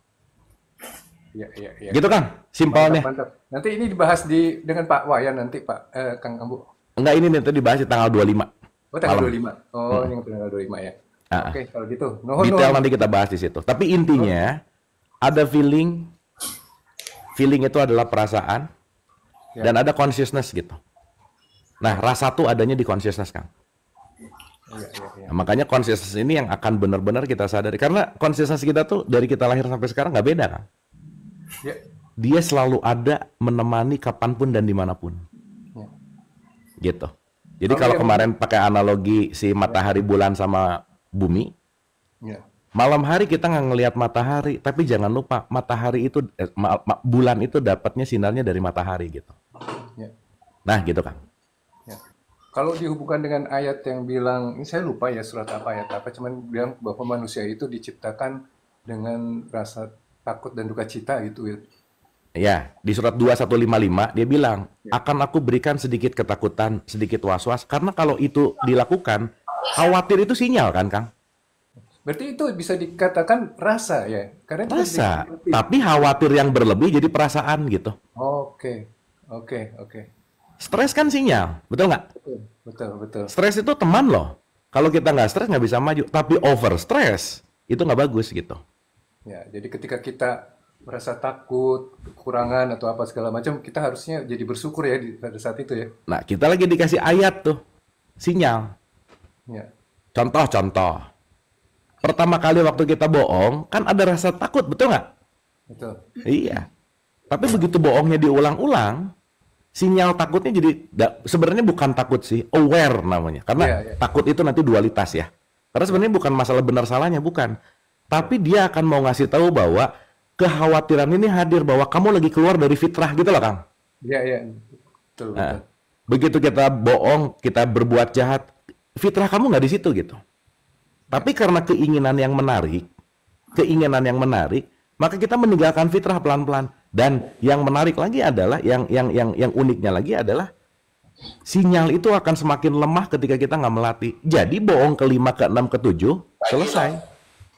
Ya, ya, ya. Gitu kan? Simpelnya. Mantap, mantap. Nanti ini dibahas dengan Pak Wayan nanti, Pak Kang Ambu. Enggak, ini nanti dibahas di tanggal 25. Oh, tanggal Malam. 25. Oh, yang tanggal 25 ya. Ah. Oke, kalau gitu. Nuhun, Detail nuhun. nanti kita bahas di situ. Tapi intinya ada feeling itu adalah perasaan dan ada consciousness gitu. Nah, rasa tuh adanya di consciousness, Kang. Iya, iya, iya. Nah, makanya consciousness ini yang akan benar-benar kita sadari. Karena consciousness kita tuh dari kita lahir sampai sekarang nggak beda, Kang. Ya. Dia selalu ada menemani kapanpun dan dimanapun. Ya. Gitu. Jadi kalau kemarin pakai analogi si matahari, bulan sama bumi, Ya. malam hari kita nggak ngelihat matahari, tapi jangan lupa matahari itu bulan itu dapatnya sinarnya dari matahari gitu. Ya. Nah, gitu, Kang. Ya. Kalau dihubungkan dengan ayat yang bilang, ini saya lupa ya surat apa ayat apa, cuman bilang bahwa manusia itu diciptakan dengan rasa takut dan duka cita gitu ya. Ya, di surat 2155 dia bilang, akan aku berikan sedikit ketakutan, sedikit was-was, karena kalau itu dilakukan, khawatir itu sinyal kan, Kang? Berarti itu bisa dikatakan rasa ya? Karena itu Rasa, sedikit- tapi khawatir yang berlebih jadi perasaan gitu. Oke, oke, oke. Stres kan sinyal, betul nggak? Betul, betul, betul. Stres itu teman loh. Kalau kita nggak stres nggak bisa maju, tapi over stres itu nggak bagus gitu. Ya, jadi ketika kita merasa takut, kekurangan atau apa segala macam, kita harusnya jadi bersyukur ya pada saat itu ya. Nah, kita lagi dikasih ayat tuh, sinyal. Ya, Contoh. Pertama kali waktu kita bohong, kan ada rasa takut, betul nggak? betul. Iya. Tapi begitu bohongnya diulang-ulang, sinyal takutnya jadi sebenarnya bukan takut sih, aware namanya. Karena Iya, iya. takut itu nanti dualitas ya. Karena sebenarnya bukan masalah benar salahnya, bukan. Tapi dia akan mau ngasih tahu bahwa kekhawatiran ini hadir bahwa kamu lagi keluar dari fitrah gitu loh, Kang. Iya, iya. Betul, betul. Nah, begitu kita bohong, kita berbuat jahat, fitrah kamu nggak di situ gitu. Tapi karena keinginan yang menarik, maka kita meninggalkan fitrah pelan-pelan. Dan yang menarik lagi adalah, yang uniknya lagi adalah, sinyal itu akan semakin lemah ketika kita nggak melatih. Jadi bohong ke-5, ke-6, ke-7, selesai.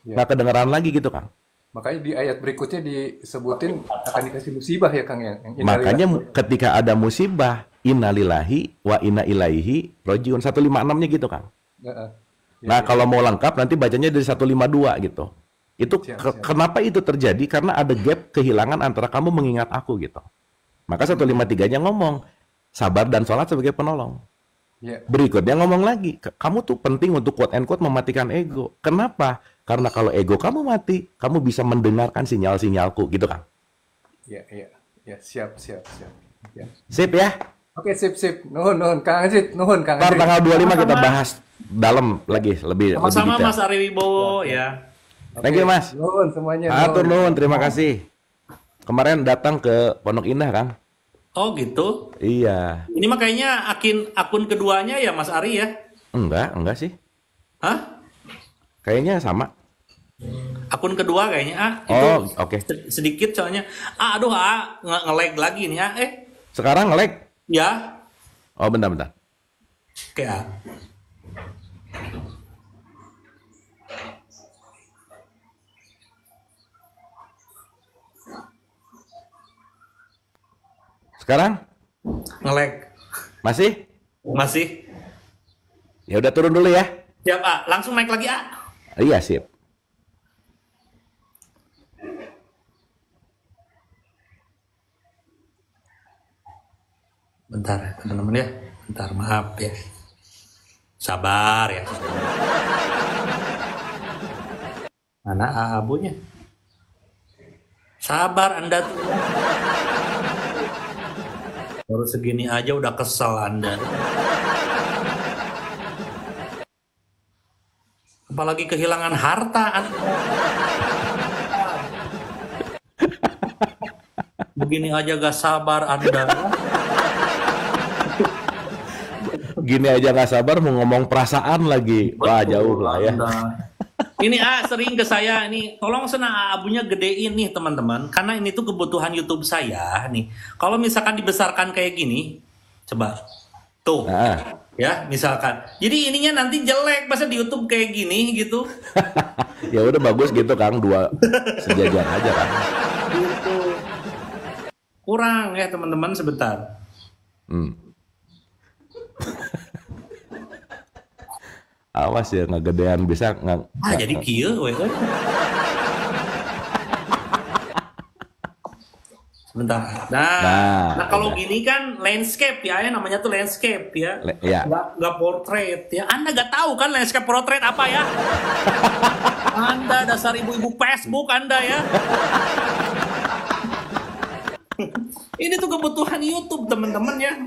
Ya. Nggak kedengeran lagi gitu, Kang. Makanya di ayat berikutnya disebutin akan dikasih musibah ya Kang ya. Yang Makanya ketika ada musibah, innalillahi wa inna ilaihi rojiun. 156-nya gitu, Kang. Nah, kalau mau lengkap nanti bacanya dari 152 gitu. Itu Siap. kenapa itu terjadi? Karena ada gap kehilangan antara kamu mengingat aku gitu. Maka 153-nya ngomong, sabar dan sholat sebagai penolong. Ya. Berikutnya ngomong lagi, kamu tuh penting untuk quote and quote mematikan ego. Kenapa? Karena kalau ego kamu mati, kamu bisa mendengarkan sinyal-sinyalku, gitu kan? Ya, siap. Ya. Sip ya. Oke, sip. Nuhun, Kang Ajit. Ntar tanggal 25 kita bahas dalam lagi, lebih Sama-sama detail. Mas Ari Wibowo ya. Thank you, Mas. Nuhun semuanya. Atur nuhun, terima kasih. Kemarin datang ke Pondok Indah, Kang. Oh gitu. Iya. Ini mah kayaknya akun keduanya ya Mas Ari ya? Enggak sih. Hah? Kayaknya sama. Akun kedua kayaknya itu Oh, oke. sedikit soalnya. Aduh nge-lag lagi nih Sekarang nge-lag. ya. Oh, bentar. Oke Sekarang nge-lag. masih? Masih. Ya udah turun dulu ya. Siap langsung naik lagi Iya, sip. Bentar ya teman-teman ya. Bentar maaf ya. Sabar ya. Mana abunya? Sabar Anda tuh. Baru segini aja udah kesel Anda. Apalagi kehilangan harta Anda. Begini aja gak sabar Anda. Gini aja nggak sabar mau ngomong perasaan lagi. Wah, jauh lah ya. Ini sering ke saya nih, tolong abunya gedein nih teman-teman, karena ini tuh kebutuhan YouTube saya nih. Kalau misalkan dibesarkan kayak gini, coba tuh, ya misalkan. Jadi ininya nanti jelek, masa di YouTube kayak gini gitu. Ya udah bagus gitu Kang, 2 sejajar aja kan. Gitu. Kurang ya teman-teman sebentar. Awas ya ngegedean bisa nggak. Jadi kieu we. Sebentar. Nah kalau gini kan landscape ya, namanya tuh landscape ya. Ya. Nggak portrait ya. Anda nggak tahu kan landscape portrait apa ya? Anda dasar ibu-ibu Facebook Anda ya. Ini tuh kebutuhan YouTube teman-teman ya.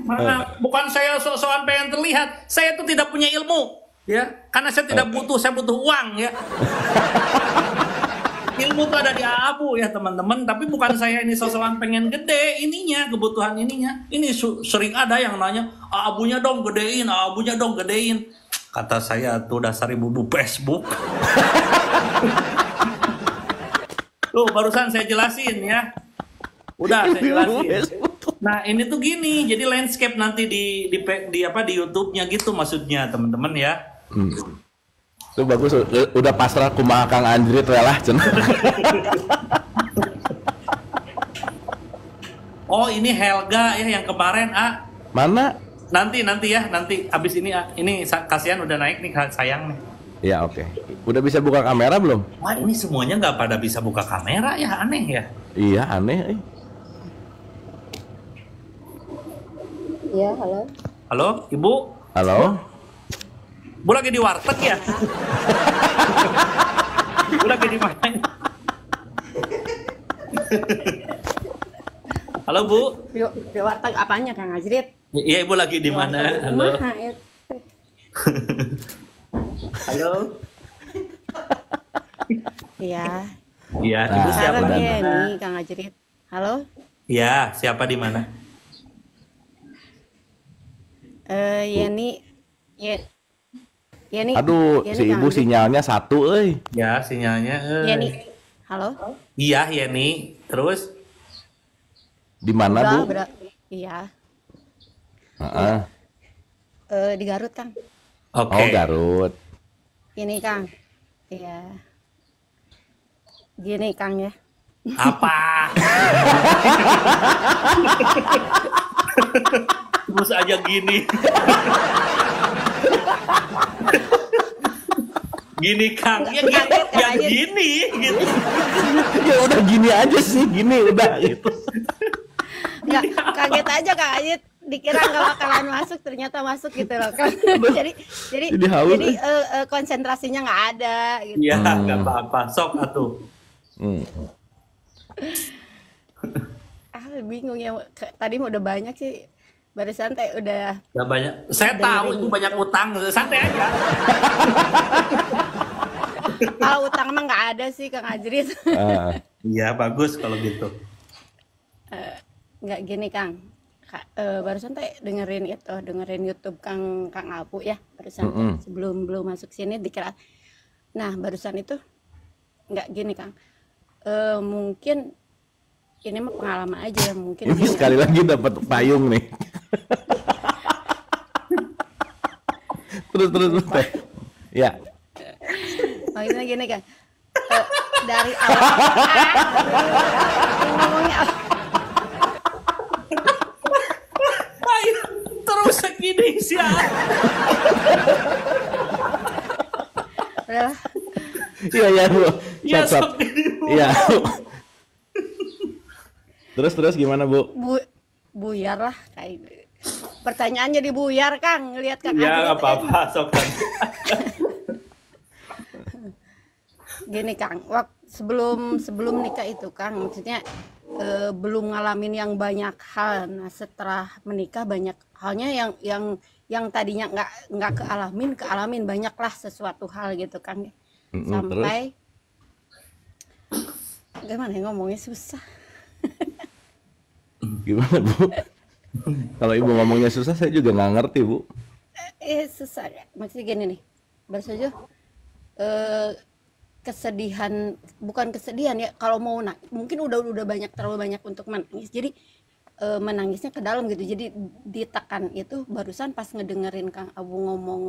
Bukan saya sok-sokan pengen terlihat. Saya tuh tidak punya ilmu ya. Karena saya tidak butuh, saya butuh uang ya. Ilmu tuh ada di Abu ya teman-teman. Tapi bukan saya ini sok-sokan pengen gede ininya, kebutuhan ininya. Ini sering ada yang nanya, Abunya dong gedein, Abunya dong gedein. Kata saya tuh dasar ibu-ibu Facebook. Tuh barusan saya jelasin ya. Udah saya jelasin. Nah ini tuh gini, jadi landscape nanti di YouTube-nya gitu maksudnya teman-teman ya. Itu bagus, udah pasrah kumaha Kang Andrit lah. Oh ini Helga ya yang kemarin Mana? Nanti ya, nanti abis ini kasihan udah naik nih sayang nih. Ya oke. Udah bisa buka kamera belum? Wah ini semuanya nggak pada bisa buka kamera ya, aneh ya. Iya aneh. Iya, halo. Halo, Ibu? Halo? Bu lagi di warteg ya? Bu lagi di mana? Halo, Bu. Di warteg apanya, Kang Ajrit? Iya, Ibu lagi di mana? Halo. Halo. Iya. Iya, Ibu siapa di mana? Nih, Kang Ajrit. Halo? Iya, siapa di mana? Yeni. Aduh, si Ibu sinyalnya satu, Ya, sinyalnya. Yeni. Halo? Iya, Yeni. Terus? Di mana, Bu? Iya. Di Garut, Kang. Oke. Oh, Garut. Ini, Kang. Iya. Gini, Kang ya. Apa? Terus aja gini. Gini Kang, ya gini gitu. Ya udah gini aja sih, gini udah gitu. Nggak, kaget aja Kang Ajit. dikira nggak bakalan masuk, ternyata masuk gitu loh kan. jadi jadi Jadi haus. jadi konsentrasinya nggak ada gitu. Iya, nggak apa-apa. Sok atuh. Hmm. Bingung ya. Tadi udah banyak sih. Barusan teh udah Nggak banyak. Saya tahu dengerin itu banyak utang. Santai aja. kalau utang mah nggak ada sih Kang Ajris. Ah, Iya, bagus kalau gitu. Nggak gini Kang. Barusan teh dengerin YouTube Kang Apu ya barusan teh. mm-mm. Sebelum belum masuk sini dikira. Nah barusan itu nggak gini Kang. Mungkin ini mah pengalaman aja mungkin Ini gini Kang. sekali lagi dapat payung nih. Terus teh. Ya. Maksudnya gini Kang. Dari awal ngomongnya Ayo, terus segini sih. udahlah. Iya Bu. Ya, Stop. sok ini. Iya. Terus gimana Bu? Buyar lah kayak pertanyaannya dibuyar Kang ngelihat Kang Ya, Ajris nggak apa-apa. Sok kan. gini Kang sebelum nikah itu Kang maksudnya belum ngalamin yang banyak hal. Nah setelah menikah banyak halnya yang tadinya nggak kealamin banyaklah sesuatu hal gitu Kang Terus sampai gimana ya ngomongnya susah. gimana Bu? Kalau Ibu ngomongnya susah saya juga nggak ngerti Bu. Susah ya. Maksudnya gini nih baru saja kesedihan, bukan kesedihan ya, kalau mau mungkin udah terlalu banyak untuk menangis, jadi menangisnya ke dalam gitu, jadi ditekan. Itu barusan pas ngedengerin Kang Abu ngomong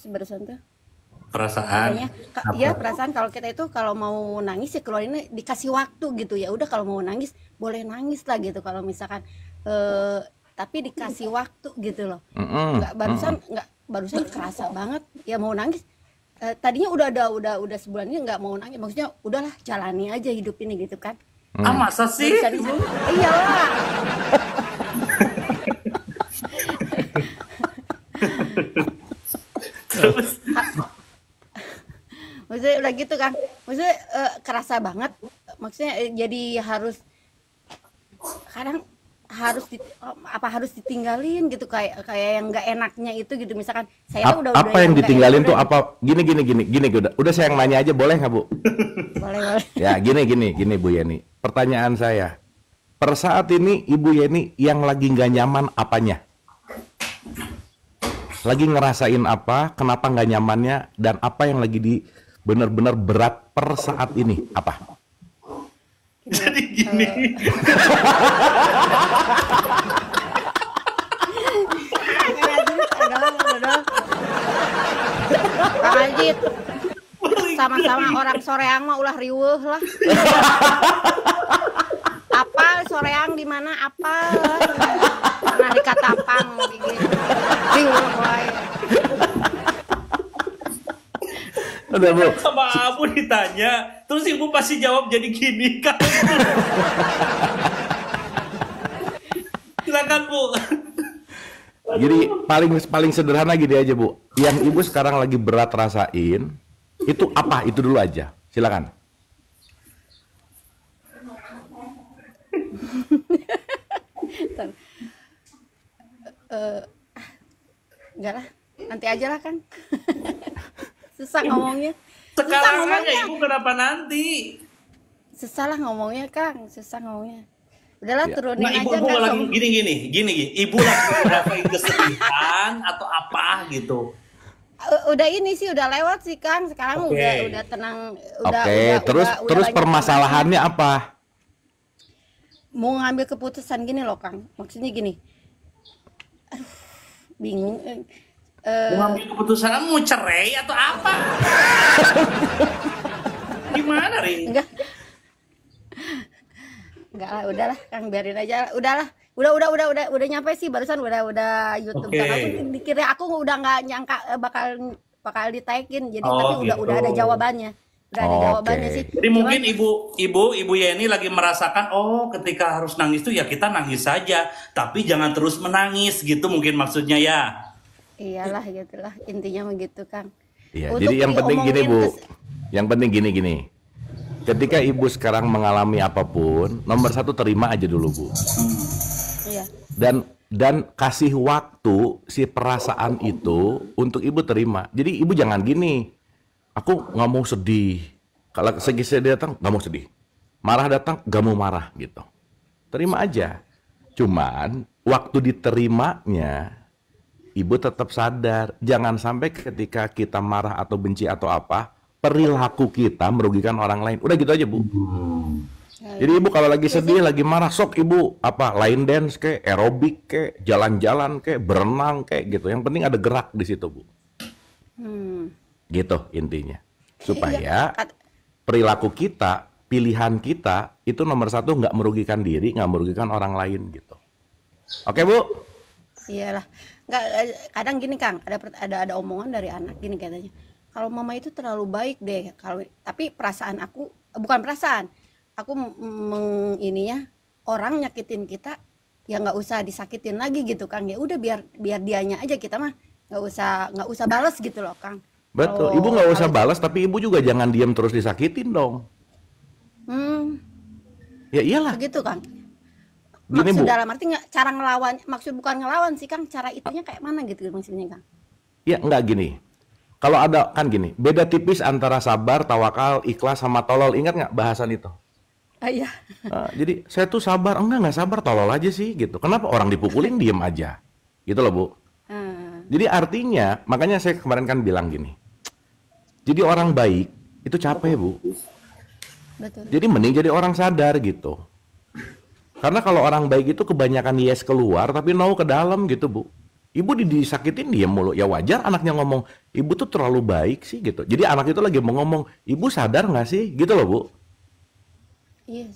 barusan tuh Perasaan. katanya ya perasaan kalau kita itu kalau mau nangis ya keluarinnya dikasih waktu gitu, ya udah kalau mau nangis boleh nangis lah gitu kalau misalkan tapi dikasih waktu gitu loh. Nggak barusan kerasa banget ya mau nangis. Tadinya udah sebulan ini nggak mau nangis, maksudnya udahlah jalani aja hidup ini gitu kan. Masa sih? Barusan iyalah. Terus Maksudnya udah gitu kan, maksudnya kerasa banget, maksudnya jadi harus kadang harus ditinggalin gitu, kayak yang nggak enaknya itu gitu, misalkan saya udah Apa yang nggak ditinggalin enak tuh apa? Gini udah saya yang nanya aja boleh nggak Bu? boleh Ya gini Bu Yeni. Pertanyaan saya, per saat ini Ibu Yeni yang lagi nggak nyaman apanya? Lagi ngerasain apa? Kenapa nggak nyamannya? Dan apa yang lagi benar-benar berat per saat ini? Apa? jadi gini. Kang Ajit sama-sama orang Soreang mah ulah riweuh lah. Apa Soreang di mana apa? Pernah di Katapang gitu. Riweuh wae. Udah Bu. Sama Abu ditanya, terus Ibu pasti jawab jadi gini kan. Silakan Bu. Jadi paling sederhana gini aja Bu. Yang Ibu sekarang lagi berat rasain itu apa? Itu dulu aja. Silakan. Enggak lah, nanti aja lah kan. Susah ngomongnya. Sekarang aja Ibu kenapa nanti? Susah lah ngomongnya Kang, susah ngomongnya. Udahlah Ya. turunin Nah, Ibu aja kan. lagi gini. Ibu lagi ngerasain kesedihan atau apa gitu. Udah ini sih udah lewat sih Kang. Sekarang Oke. udah tenang, Oke, terus banyak permasalahannya apa? mau ngambil keputusan gini loh Kang. Maksudnya gini. Aduh, bingung. Mau ngambil keputusan mau cerai atau apa? Gimana, Rin? Enggak lah, udahlah Kang, biarin aja. Udahlah. Udah nyampe sih barusan udah YouTube Oke. Kang. Aku dikira aku udah nggak nyangka bakal ditaikin. Jadi Oh, tapi udah gitu. ada jawabannya. Udah ada jawabannya sih. Jadi mungkin ibu Yeni lagi merasakan, oh ketika harus nangis tuh ya kita nangis saja, tapi jangan terus menangis gitu mungkin maksudnya ya. Iyalah gitulah intinya begitu Kang. Iya, Untuk jadi yang penting gini Bu, diomongin yang penting gini. Ketika ibu sekarang mengalami apapun, nomor satu terima aja dulu Bu. Iya. Dan kasih waktu si perasaan itu untuk ibu terima. Jadi ibu jangan gini, aku nggak mau sedih. Kalau segi sedih datang, nggak mau sedih. Marah datang, nggak mau marah gitu. Terima aja. Cuman waktu diterimanya, ibu tetap sadar. Jangan sampai ketika kita marah atau benci atau apa, perilaku kita merugikan orang lain. Udah gitu aja Bu. Jadi ibu kalau lagi sedih, lagi marah, sok ibu apa line dance kayak aerobik kayak jalan-jalan kayak berenang kayak gitu. Yang penting ada gerak di situ Bu. Gitu intinya. Supaya perilaku kita, pilihan kita itu nomor satu nggak merugikan diri, nggak merugikan orang lain gitu. Oke Bu? Iyalah. Nggak, kadang gini Kang, ada omongan dari anak gini katanya. Kalau mama itu terlalu baik deh. Tapi perasaan aku bukan perasaan. Aku ininya orang nyakitin kita ya nggak usah disakitin lagi gitu Kang. Ya udah biar dianya aja, kita mah nggak usah balas gitu loh Kang. Betul. Ibu nggak usah balas, tapi ibu juga jangan diam terus disakitin dong. Ya iyalah. Begitu Kang. Gini, Maksud Bu. dalam arti nggak cara ngelawan, maksud bukan ngelawan sih Kang, cara itunya kayak mana gitu maksudnya Kang. Ya nggak gini. Kalau ada kan gini, beda tipis antara sabar, tawakal, ikhlas sama tolol. Ingat nggak bahasan itu? Iya. Jadi saya tuh sabar, nggak sabar, tolol aja sih gitu. Kenapa orang dipukulin diem aja? Gitu loh Bu. Jadi artinya, makanya saya kemarin kan bilang gini. Jadi orang baik itu capek Bu. Betul. Jadi mending jadi orang sadar gitu. Karena kalau orang baik itu kebanyakan yes keluar tapi no ke dalam gitu Bu. Ibu disakitin diem mulu. Ya wajar anaknya ngomong, ibu tuh terlalu baik sih gitu. Jadi anak itu lagi mau ngomong, ibu sadar nggak sih? Gitu loh Bu. Iya.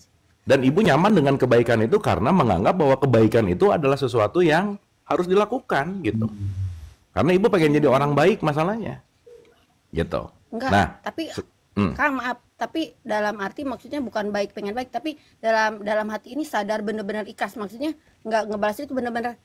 Dan ibu nyaman dengan kebaikan itu karena menganggap bahwa kebaikan itu adalah sesuatu yang harus dilakukan gitu. Karena ibu pengen jadi orang baik masalahnya. Gitu. Enggak, Nah, tapi Kang maaf, tapi dalam arti maksudnya bukan baik pengen baik, tapi dalam hati ini sadar benar-benar ikhlas, maksudnya nggak ngebalas itu benar-benar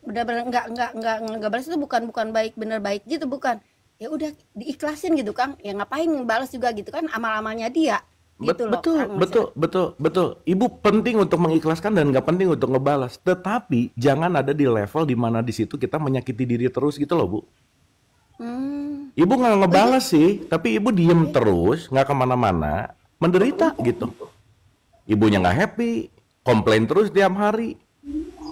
nggak balas itu bukan baik bener baik gitu, bukan. Ya udah diikhlasin gitu Kang. Ya ngapain ngebalas juga gitu kan, amal-amalnya dia. Gitu loh, Kang, betul. Ibu penting untuk mengikhlaskan dan nggak penting untuk ngebalas. Tetapi jangan ada di level di mana di situ kita menyakiti diri terus gitu loh Bu. Ibu nggak ngebalas sih, tapi ibu diem terus, nggak kemana-mana, menderita gitu. Ibunya nggak happy, komplain terus tiap hari.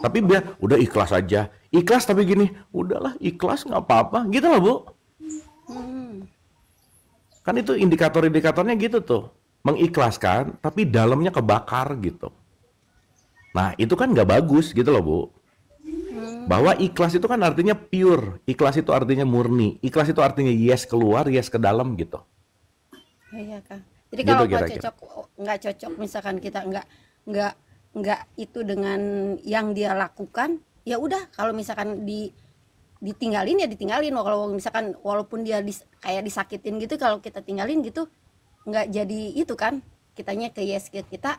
Tapi biar udah ikhlas aja, ikhlas tapi gini, udahlah ikhlas nggak apa-apa, gitu loh Bu. Kan itu indikator-indikatornya gitu tuh, mengikhlaskan tapi dalamnya kebakar gitu. Nah itu kan nggak bagus gitu loh Bu. Bahwa ikhlas itu kan artinya pure, ikhlas itu artinya murni, ikhlas itu artinya yes keluar, yes ke dalam gitu. Iya Kang. Jadi Gitu kalau kira-kira. nggak cocok misalkan kita nggak itu dengan yang dia lakukan, ya udah kalau misalkan ditinggalin ya ditinggalin. Kalau misalkan walaupun dia kayak disakitin gitu, kalau kita tinggalin gitu nggak jadi itu kan, kitanya ke yes kita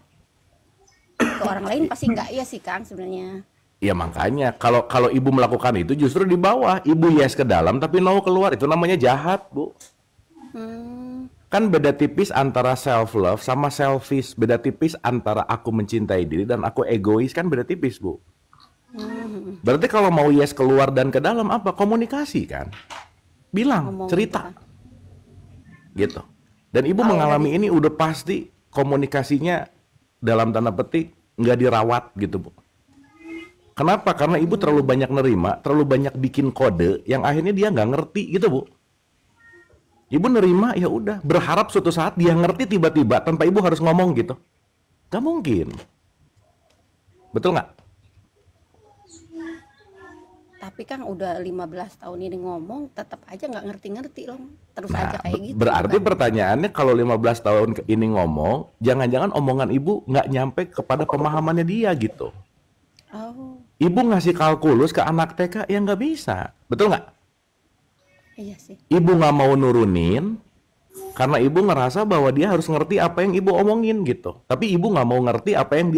ke orang lain pasti nggak yes sih Kang sebenarnya. Ya makanya kalau ibu melakukan itu justru di bawah, ibu yes ke dalam tapi no keluar, itu namanya jahat Bu. Kan beda tipis antara self love sama selfish, beda tipis antara aku mencintai diri dan aku egois, kan beda tipis Bu. Berarti kalau mau yes keluar dan ke dalam apa? Komunikasi kan, bilang, Ngomong cerita, gitu gitu. Dan ibu mengalami ini udah pasti komunikasinya dalam tanda petik nggak dirawat gitu Bu. Kenapa? Karena ibu terlalu banyak nerima, terlalu banyak bikin kode yang akhirnya dia nggak ngerti gitu Bu. Ibu nerima ya udah, berharap suatu saat dia ngerti tiba-tiba tanpa ibu harus ngomong gitu. Gak mungkin. Betul nggak? Tapi Kang udah 15 tahun ini ngomong tetap aja nggak ngerti-ngerti loh, terus Nah, aja kayak gitu berarti kan? pertanyaannya kalau 15 tahun ini ngomong, jangan-jangan omongan ibu nggak nyampe kepada pemahamannya dia gitu. Oh Ibu ngasih kalkulus ke anak TK yang nggak bisa. Betul nggak? iya sih. Ibu nggak mau nurunin Karena ibu ngerasa bahwa dia harus ngerti apa yang ibu omongin gitu. Tapi ibu nggak mau ngerti apa yang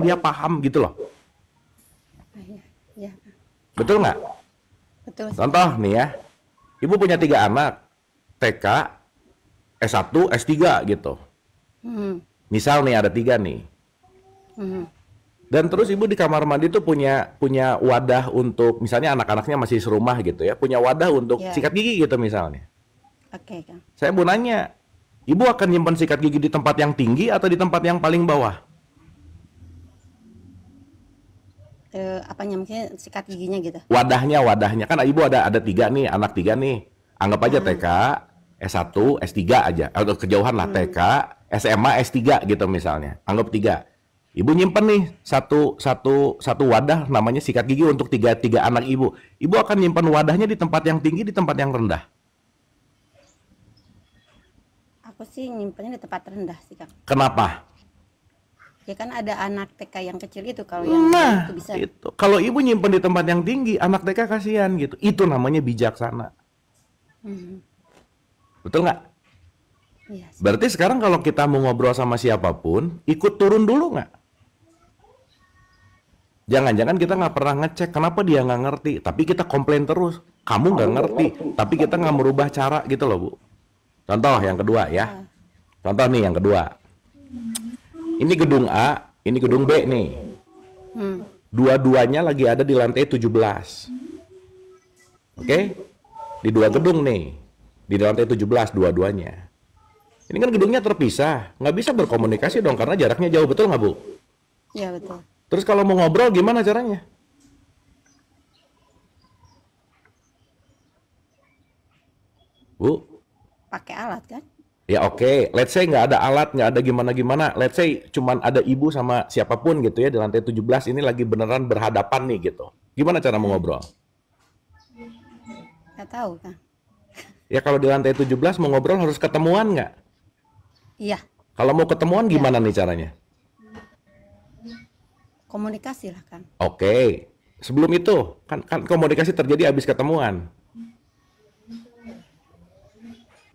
dia paham gitu loh. Iya, iya, Betul nggak? betul. Contoh nih ya, ibu punya 3 anak, TK, S1, S3 gitu. Hmm, Misal nih ada 3 nih. hmm, Dan terus ibu di kamar mandi tuh punya wadah untuk, misalnya anak-anaknya masih serumah gitu ya, punya wadah untuk ya, sikat gigi gitu misalnya. oke Kang. Saya mau nanya, ibu akan nyimpan sikat gigi di tempat yang tinggi atau di tempat yang paling bawah? Apanya mungkin sikat giginya gitu. Wadahnya kan ibu ada 3 nih, anak 3 nih. Anggap aja Hmm, TK, S1, S3 aja, atau kejauhan lah, TK, SMA, S3 gitu misalnya. Anggap 3. Ibu nyimpen nih satu wadah namanya sikat gigi untuk tiga anak ibu. Ibu akan nyimpan wadahnya di tempat yang tinggi, di tempat yang rendah. aku sih nyimpennya di tempat rendah sih Kang. Kenapa? Ya kan ada anak TK yang kecil itu, kalau yang Nah, itu bisa. itu. Kalau ibu nyimpen di tempat yang tinggi, anak TK kasihan gitu. Itu namanya bijaksana. Hmm, Betul nggak? iya sih. Berarti sekarang kalau kita mau ngobrol sama siapapun, ikut turun dulu nggak? Jangan-jangan kita nggak pernah ngecek kenapa dia nggak ngerti, tapi kita komplain terus. Kamu nggak ngerti, tapi kita nggak merubah cara gitu loh, Bu. Contoh yang kedua ya. Contoh nih yang kedua. Ini gedung A, ini gedung B nih. Hmm, Dua-duanya lagi ada di lantai 17. Oke? Di 2 gedung nih. Di lantai 17 dua-duanya. Ini kan gedungnya terpisah, nggak bisa berkomunikasi dong karena jaraknya jauh, betul nggak, Bu? iya betul. Terus kalau mau ngobrol gimana caranya? Bu? Pakai alat kan? Ya oke, let's say nggak ada alat, nggak ada gimana-gimana. Let's say cuman ada ibu sama siapapun gitu ya di lantai 17 ini lagi beneran berhadapan nih gitu. Gimana cara mau ngobrol? Nggak tahu Kang. Ya kalau di lantai 17 mau ngobrol harus ketemuan nggak? Iya, Kalau mau ketemuan iya. gimana nih caranya? Komunikasi lah Kang. Oke, sebelum itu kan komunikasi terjadi habis ketemuan.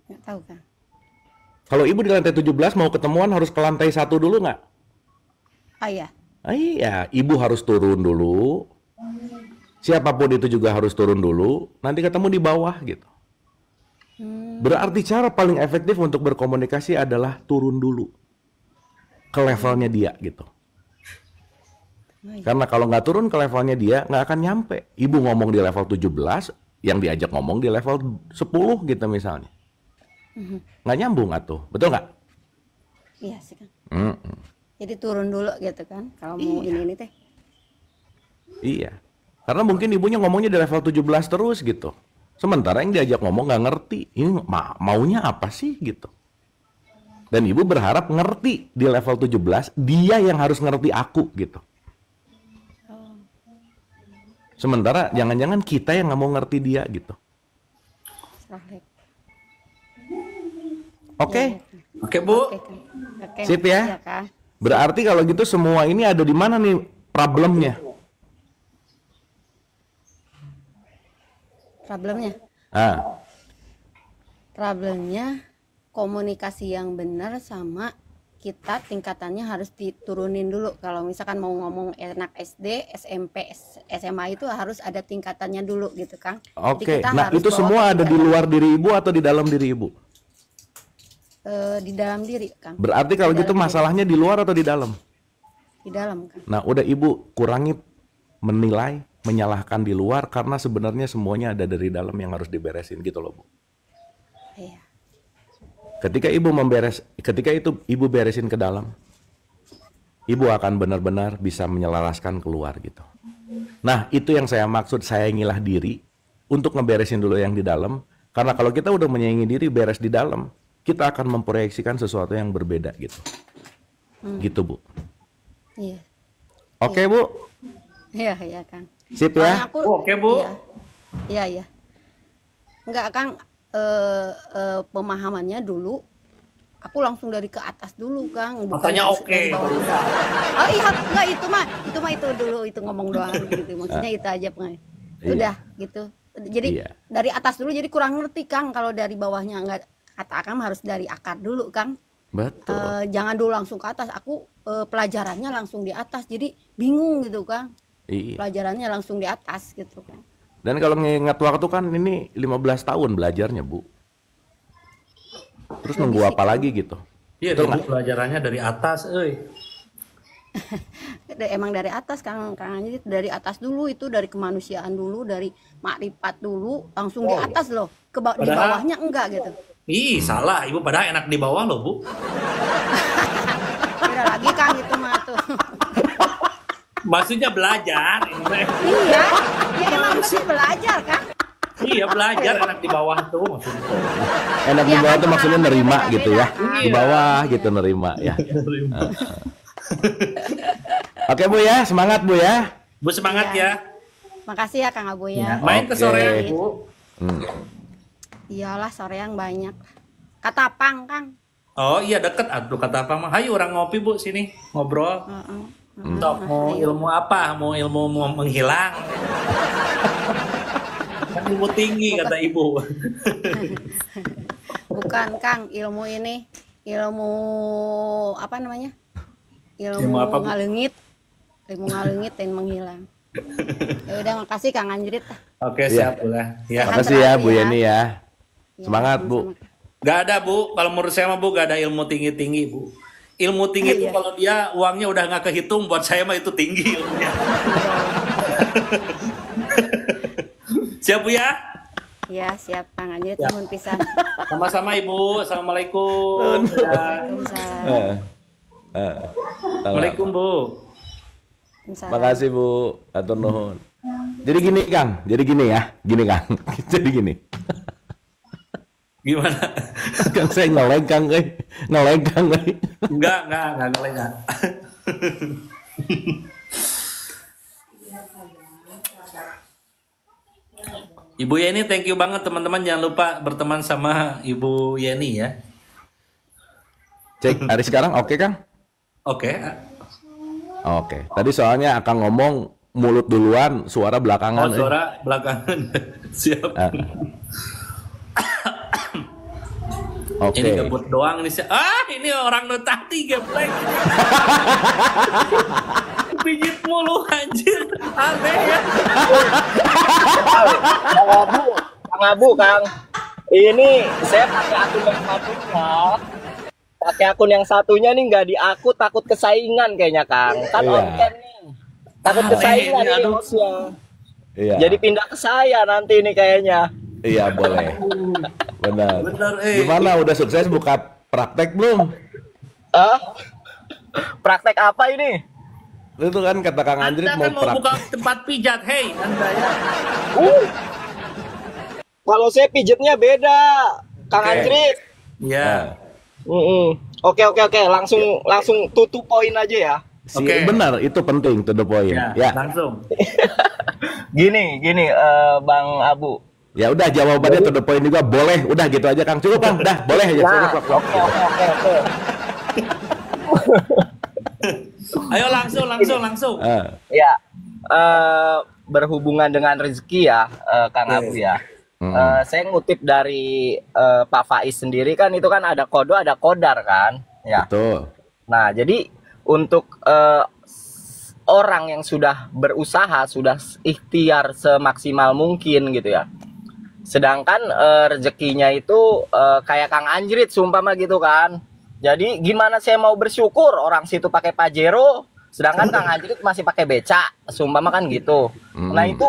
Nggak tahu Kang. Kalau ibu di lantai 17 mau ketemuan harus ke lantai 1 dulu nggak? Ah iya. Ah, iya, ibu harus turun dulu. Siapapun itu juga harus turun dulu. Nanti ketemu di bawah gitu. Hmm, Berarti cara paling efektif untuk berkomunikasi adalah turun dulu ke levelnya dia gitu. oh iya. Karena kalau nggak turun ke levelnya dia nggak akan nyampe. Ibu ngomong di level 17, yang diajak ngomong di level 10 gitu misalnya. Mhm. Nggak nyambung atuh, betul nggak? Iya sih Kang. Mm-mm. Jadi turun dulu gitu kan, kalau mau Iya. ini teh. Iya. Karena mungkin ibunya ngomongnya di level 17 terus gitu. Sementara yang diajak ngomong nggak ngerti. Ini maunya apa sih gitu. Dan ibu berharap ngerti di level 17, dia yang harus ngerti aku gitu. Oh, Sementara jangan-jangan kita yang nggak mau ngerti dia gitu. salah. Oke? Iya, iya, Kang. Oke, Bu. Oke Kang. Oke, Sip ya? makasih ya Kang. Berarti kalau gitu semua ini ada di mana nih problemnya? Problemnya, Ah, problemnya komunikasi yang benar sama kita tingkatannya harus diturunin dulu. Kalau misalkan mau ngomong anak SD, SMP, SMA itu harus ada tingkatannya dulu gitu Kang. Jadi oke. kita Nah, harus itu bawa semua ke ada di luar diri ibu atau di dalam diri ibu? di dalam diri Kang. Berarti kalau Di gitu dalam diri. masalahnya di luar atau di dalam? Di dalam Kang. Nah, udah ibu kurangi menilai, menyalahkan di luar karena sebenarnya semuanya ada dari dalam yang harus diberesin gitu loh, Bu. Iya. Ketika itu ibu beresin ke dalam, ibu akan benar-benar bisa menyelaraskan keluar gitu. Nah, itu yang saya maksud sayangilah diri untuk ngeberesin dulu yang di dalam. Karena kalau kita udah menyayangi diri, beres di dalam, kita akan memproyeksikan sesuatu yang berbeda gitu. Gitu, Bu. Iya. Oke, Bu. Iya, iya Kang. Sip Soalnya ya. aku, Oke, Bu. Iya, iya, iya. Enggak Kang, pemahamannya dulu, aku langsung dari ke atas dulu Kang. Bukan Makanya dari oke. bawah. Oh iya, enggak itu dulu itu ngomong doang gitu. Maksudnya itu aja Kang. Iya. Udah gitu. Jadi Iya. dari atas dulu jadi kurang ngerti Kang kalau dari bawahnya enggak kata Akang harus dari akar dulu, Kang. Betul. Jangan dulu langsung ke atas. Aku pelajarannya langsung di atas, jadi bingung gitu, Kang. Iya. Pelajarannya langsung di atas gitu kan. Dan kalau nginget waktu kan ini 15 tahun belajarnya, Bu. Terus nunggu apa lagi gitu? Iya, Betul Bu, nggak? pelajarannya dari atas, Emang dari atas, Kang Anjrit, dari atas dulu, itu dari kemanusiaan dulu, dari makrifat dulu, langsung di atas loh. Di Padahal- bawahnya enggak gitu. Ih, salah. Ibu padahal enak di bawah loh, Bu. Beda lagi, Kang, itu mah tuh. Maksudnya belajar. Iya, ya emang mesti belajar, Kang. Iya, belajar enak di bawah tuh maksudnya. Enak di Iya bawah kan, tuh maksudnya pengalamannya nerima beda-beda. gitu ya. Di Iya. bawah gitu nerima ya. Oke Bu ya, semangat Bu ya. Bu semangat Iya. ya. Makasih ya, Kang Abu ya. Main ke Oke. sore, Bu. Iyalah, sore yang banyak. Katapang, Kang. Oh iya deket aduh kata apa mah. Hayu orang ngopi Bu sini ngobrol. Heeh. Sok mau ilmu apa? Mau ilmu mau menghilang. Kan ilmu tinggi kata Ibu. Bukan, Kang, ilmu ini, ilmu apa namanya? Ilmu apa, Bu? ngalengit. Ilmu ngalengit dan menghilang. Ya udah, makasih Kang Anjrit. Oke, Iya. siap lah. Ya. Sehat Makasih ya selalu Bu ya. Yeni ya. Ya, Semangat Bu. sama-sama. Gak ada Bu, kalau menurut saya mah Bu gak ada ilmu tinggi-tinggi Bu. Ilmu tinggi itu Iya. kalau dia uangnya udah nggak kehitung, buat saya mah itu tinggi ilmunya. Siap Bu ya? Ya, siap Kang Anjrit, Ya. nuhun pisan. Sama-sama Ibu. Assalamualaikum. Ya. Waalaikumsalam. Assalamualaikum Bu. Waalaikumsalam. Makasih Bu, atur nuhun. Jadi gini Kang, jadi gini ya, gini Kang, jadi gini. Gimana? Kang saya ngeleng Kang, ngeleng Kang. Enggak enggak. Ibu Yeni, thank you banget teman-teman. Jangan lupa berteman sama Ibu Yeni ya. Cek hari sekarang oke Kang? Oke. Oke. Tadi soalnya akan ngomong mulut duluan, suara Oh, belakangan. suara belakangan. Siap. Ah. Oke. Ini gabut doang nih. Ini orang nu tadi geblek. Pijit mulu anjir. Aneh ya. Kang Abu, Kang. Ini saya pakai akun yang satunya. Pakai akun yang satunya nih nggak di aku, takut kesaingan kayaknya, Kang. Kan Iya. on cam nih. Takut Aneh kesaingan ini, nih aduh. hostnya. Iya. Jadi pindah ke saya nanti ini kayaknya. Iya boleh. Benar. Benar, Gimana udah sukses buka praktek belum? Praktek apa ini? Itu kan kata Kang Anjrit Anda mau kan mau buka praktek. tempat pijat, hei Anda ya. Kalau saya pijetnya beda, Kang Oke. Anjrit. Ya. Oke. Langsung tutup poin aja ya. Oke. Benar, itu penting to the point. Ya. Langsung. Gini, Bang Abu. Ya udah jawabannya to the point juga boleh. Udah gitu aja Kang. Cukup Kang, dah boleh aja. Nah, Cukup. oke. Ayo langsung. Ya, berhubungan dengan rezeki ya, Kang Abu ya. Saya ngutip dari Pak Faiz sendiri kan, itu kan ada kodo, ada kodar kan, ya. Betul. Nah, jadi untuk orang yang sudah berusaha, sudah ikhtiar semaksimal mungkin gitu ya. Sedangkan rezekinya itu kayak Kang Anjrit sumpama gitu kan. Jadi gimana saya mau bersyukur, orang situ pakai Pajero, sedangkan Kang Anjrit masih pakai beca, sumpama kan gitu. Nah itu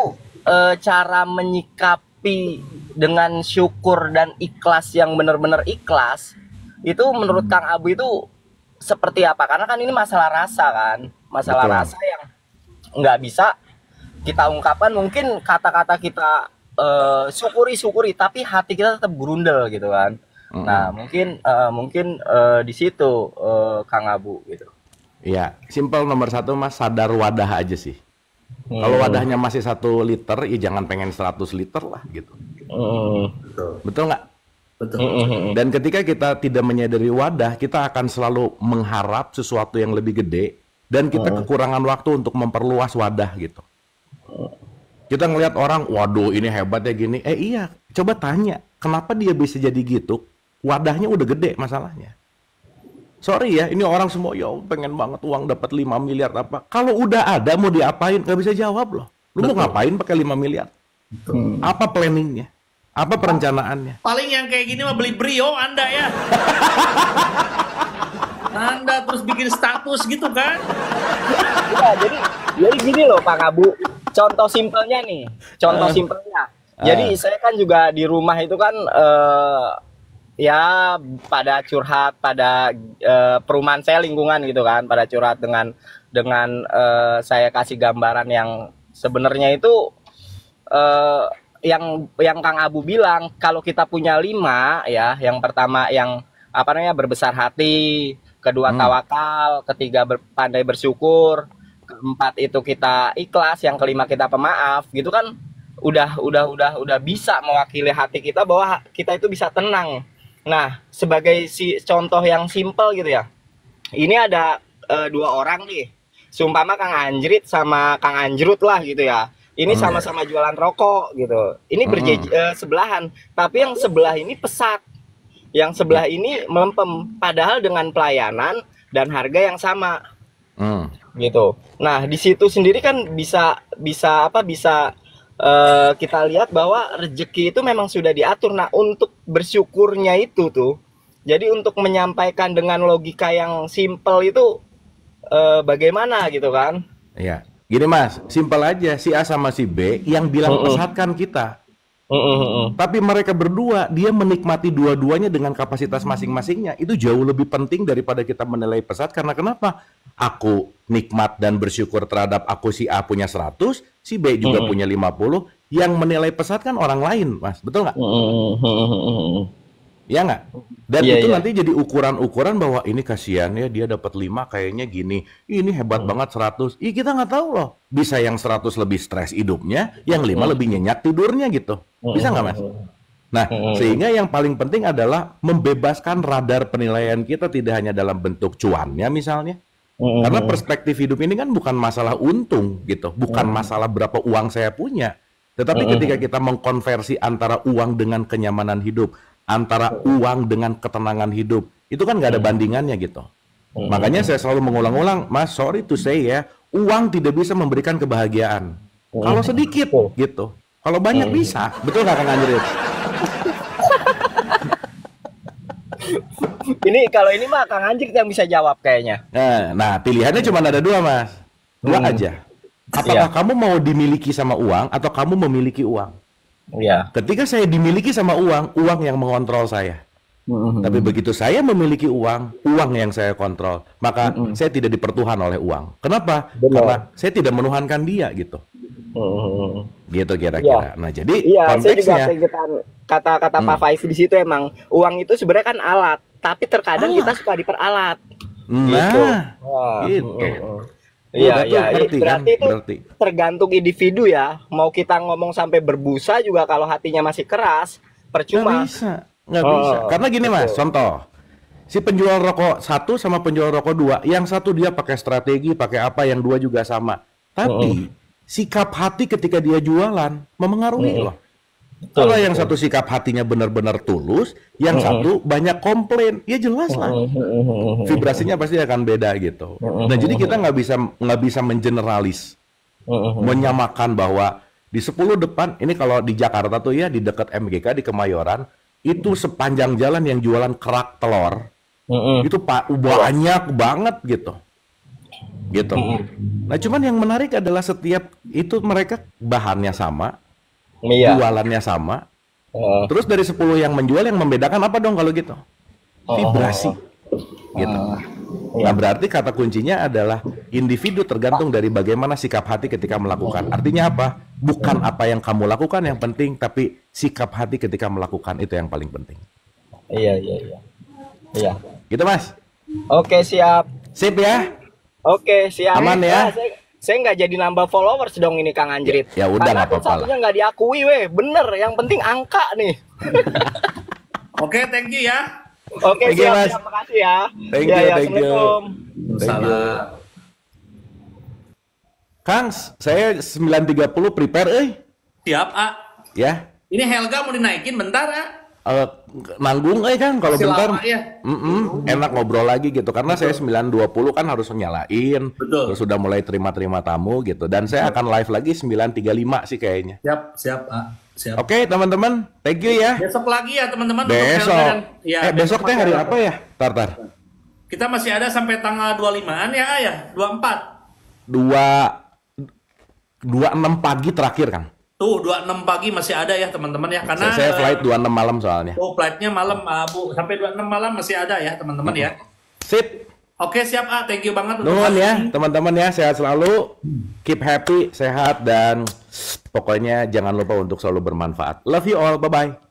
cara menyikapi dengan syukur dan ikhlas yang benar-benar ikhlas, itu menurut Kang Abu itu seperti apa? Karena kan ini masalah rasa kan, masalah Betul. rasa yang nggak bisa kita ungkapkan. Mungkin kata-kata kita syukuri, tapi hati kita tetap berundel gitu kan. Nah mungkin di situ Kang Abu gitu. Iya, simpel nomor satu Mas, sadar wadah aja sih. Kalau wadahnya masih 1 liter, ya jangan pengen 100 liter lah gitu. Betul nggak? Betul. Dan ketika kita tidak menyadari wadah, kita akan selalu mengharap sesuatu yang lebih gede, dan kita kekurangan waktu untuk memperluas wadah gitu. Kita ngelihat orang, waduh ini hebat ya gini. Iya, coba tanya, kenapa dia bisa jadi gitu? wadahnya udah gede masalahnya. Sorry ya, ini orang semua ya pengen banget uang dapat 5 miliar apa. Kalau udah ada mau diapain? Gak bisa jawab loh. Lu mau ngapain pakai 5 miliar? Apa planningnya? Apa perencanaannya? Paling yang kayak gini mah beli Brio Anda ya. Anda terus bikin status gitu kan? Ya, jadi gini loh Pak Abu. Contoh simpelnya nih. Contoh simpelnya. Jadi saya kan juga di rumah itu kan ya pada curhat pada perumahan saya, lingkungan gitu kan, pada curhat dengan saya kasih gambaran yang sebenarnya itu yang Kang Abu bilang, kalau kita punya 5 ya, yang pertama yang apa namanya berbesar hati, kedua tawakal, ketiga pandai bersyukur, keempat itu kita ikhlas, yang kelima kita pemaaf, gitu kan udah bisa mewakili hati kita bahwa kita itu bisa tenang. Nah, sebagai contoh yang simpel gitu ya. Ini ada 2 orang nih. Seumpama Kang Anjrit sama Kang Anjrut lah gitu ya. Ini sama-sama jualan rokok gitu. Ini sebelahan, tapi yang sebelah ini pesat. Yang sebelah ini melempem, padahal dengan pelayanan dan harga yang sama. Gitu. Nah, di situ sendiri kan bisa kita lihat bahwa rezeki itu memang sudah diatur. Nah, untuk bersyukurnya itu tuh, jadi untuk menyampaikan dengan logika yang simpel itu bagaimana gitu kan? Iya. Gini Mas, simpel aja, si A sama si B yang bilang pesatkan kita. Tapi mereka berdua, dia menikmati dua-duanya dengan kapasitas masing-masingnya. Itu jauh lebih penting daripada kita menilai pesat. Karena kenapa? Aku nikmat dan bersyukur terhadap aku, si A punya 100, si B juga punya 50. Yang menilai pesat kan orang lain, Mas. Betul nggak? Ya nggak? Dan itu nanti jadi ukuran-ukuran bahwa ini kasihan ya, dia dapat 5 kayaknya gini. Ini hebat banget 100. Kita nggak tahu loh. Bisa yang 100 lebih stres hidupnya, yang 5 lebih nyenyak tidurnya gitu. Bisa nggak Mas? Nah, sehingga yang paling penting adalah membebaskan radar penilaian kita tidak hanya dalam bentuk cuannya misalnya. Karena perspektif hidup ini kan bukan masalah untung gitu. Bukan masalah berapa uang saya punya. Tetapi ketika kita mengkonversi antara uang dengan kenyamanan hidup, antara uang dengan ketenangan hidup, itu kan nggak ada bandingannya gitu. Makanya saya selalu mengulang-ulang, Mas, sorry to say ya, uang tidak bisa memberikan kebahagiaan. Kalau sedikit gitu, kalau banyak bisa, betul nggak Kang Anjrit? Kalau ini mah Kang Anjrit yang bisa jawab kayaknya. Nah, pilihannya cuma ada 2 Mas, 2 aja. Apakah kamu mau dimiliki sama uang atau kamu memiliki uang? Iya. Ketika saya dimiliki sama uang, uang yang mengontrol saya. Tapi begitu saya memiliki uang, uang yang saya kontrol, maka saya tidak dipertuhan oleh uang. Kenapa? Karena saya tidak menuhankan dia gitu. Gitu kira-kira. Nah, jadi konteksnya. Saya juga kata-kata Pak Faiz di situ, emang uang itu sebenarnya kan alat, tapi terkadang kita suka diperalat. Gitu. Iya, berarti itu tergantung individu ya. Mau kita ngomong sampai berbusa juga kalau hatinya masih keras, percuma. Nggak bisa. Karena gini Mas, contoh. Si penjual rokok 1 sama penjual rokok 2, yang satu dia pakai strategi, pakai apa, yang 2 juga sama. Tapi sikap hati ketika dia jualan memengaruhi loh. Kalau yang satu sikap hatinya benar-benar tulus, yang satu banyak komplain, ya jelas lah. Vibrasinya pasti akan beda gitu. Nah, jadi kita nggak bisa mengeneralis, menyamakan bahwa di 10 depan, ini kalau di Jakarta tuh ya, di dekat MGK di Kemayoran, itu sepanjang jalan yang jualan kerak telur, itu banyak banget gitu. Nah, cuman yang menarik adalah setiap itu mereka bahannya sama. Jualannya sama. Terus dari 10 yang menjual, yang membedakan apa dong kalau gitu? Vibrasi. Gitu. Nah, berarti kata kuncinya adalah individu tergantung dari bagaimana sikap hati ketika melakukan. Artinya apa? Bukan apa yang kamu lakukan yang penting, tapi sikap hati ketika melakukan itu yang paling penting. Iya. Gitu Mas. Oke, siap. Sip ya. Oke, siap. Aman ya. Saya nggak jadi nambah followers dong ini Kang Anjrit. Ya udah, nggak apa-apa lah. Satunya nggak diakui, bener. Yang penting angka nih. Oke, thank you ya. Oke, siap, terima kasih ya. Thank you. Assalamualaikum. Salam. Kang, saya 9.30 prepare, Siap, A. Ya. Ini Helga mau dinaikin bentar, A. nanggung kan kalau Masih bentar lama ya. enak ngobrol lagi gitu karena saya 9.20 kan harus nyalain Betul. terus sudah mulai terima tamu gitu dan saya akan live lagi 9.35 sih kayaknya. Siap. Siap. Oke, teman-teman, thank you ya. Besok lagi ya teman-teman. untuk Besok. Helden. Ya, Besok teh masih hari ada. apa ya? Tar. Kita masih ada sampai tanggal 25-an ya, 24. 26 pagi terakhir kan. Tuh 26 pagi masih ada ya teman-teman ya karena Saya flight 26 malam soalnya. Oh, flightnya malam Bu, sampai 26 malam masih ada ya teman-teman ya. Sip. Oke, siap thank you banget untuk Nuhun hari ya, ini. teman-teman ya, sehat selalu. Keep happy, sehat dan pokoknya jangan lupa untuk selalu bermanfaat. Love you all. Bye bye.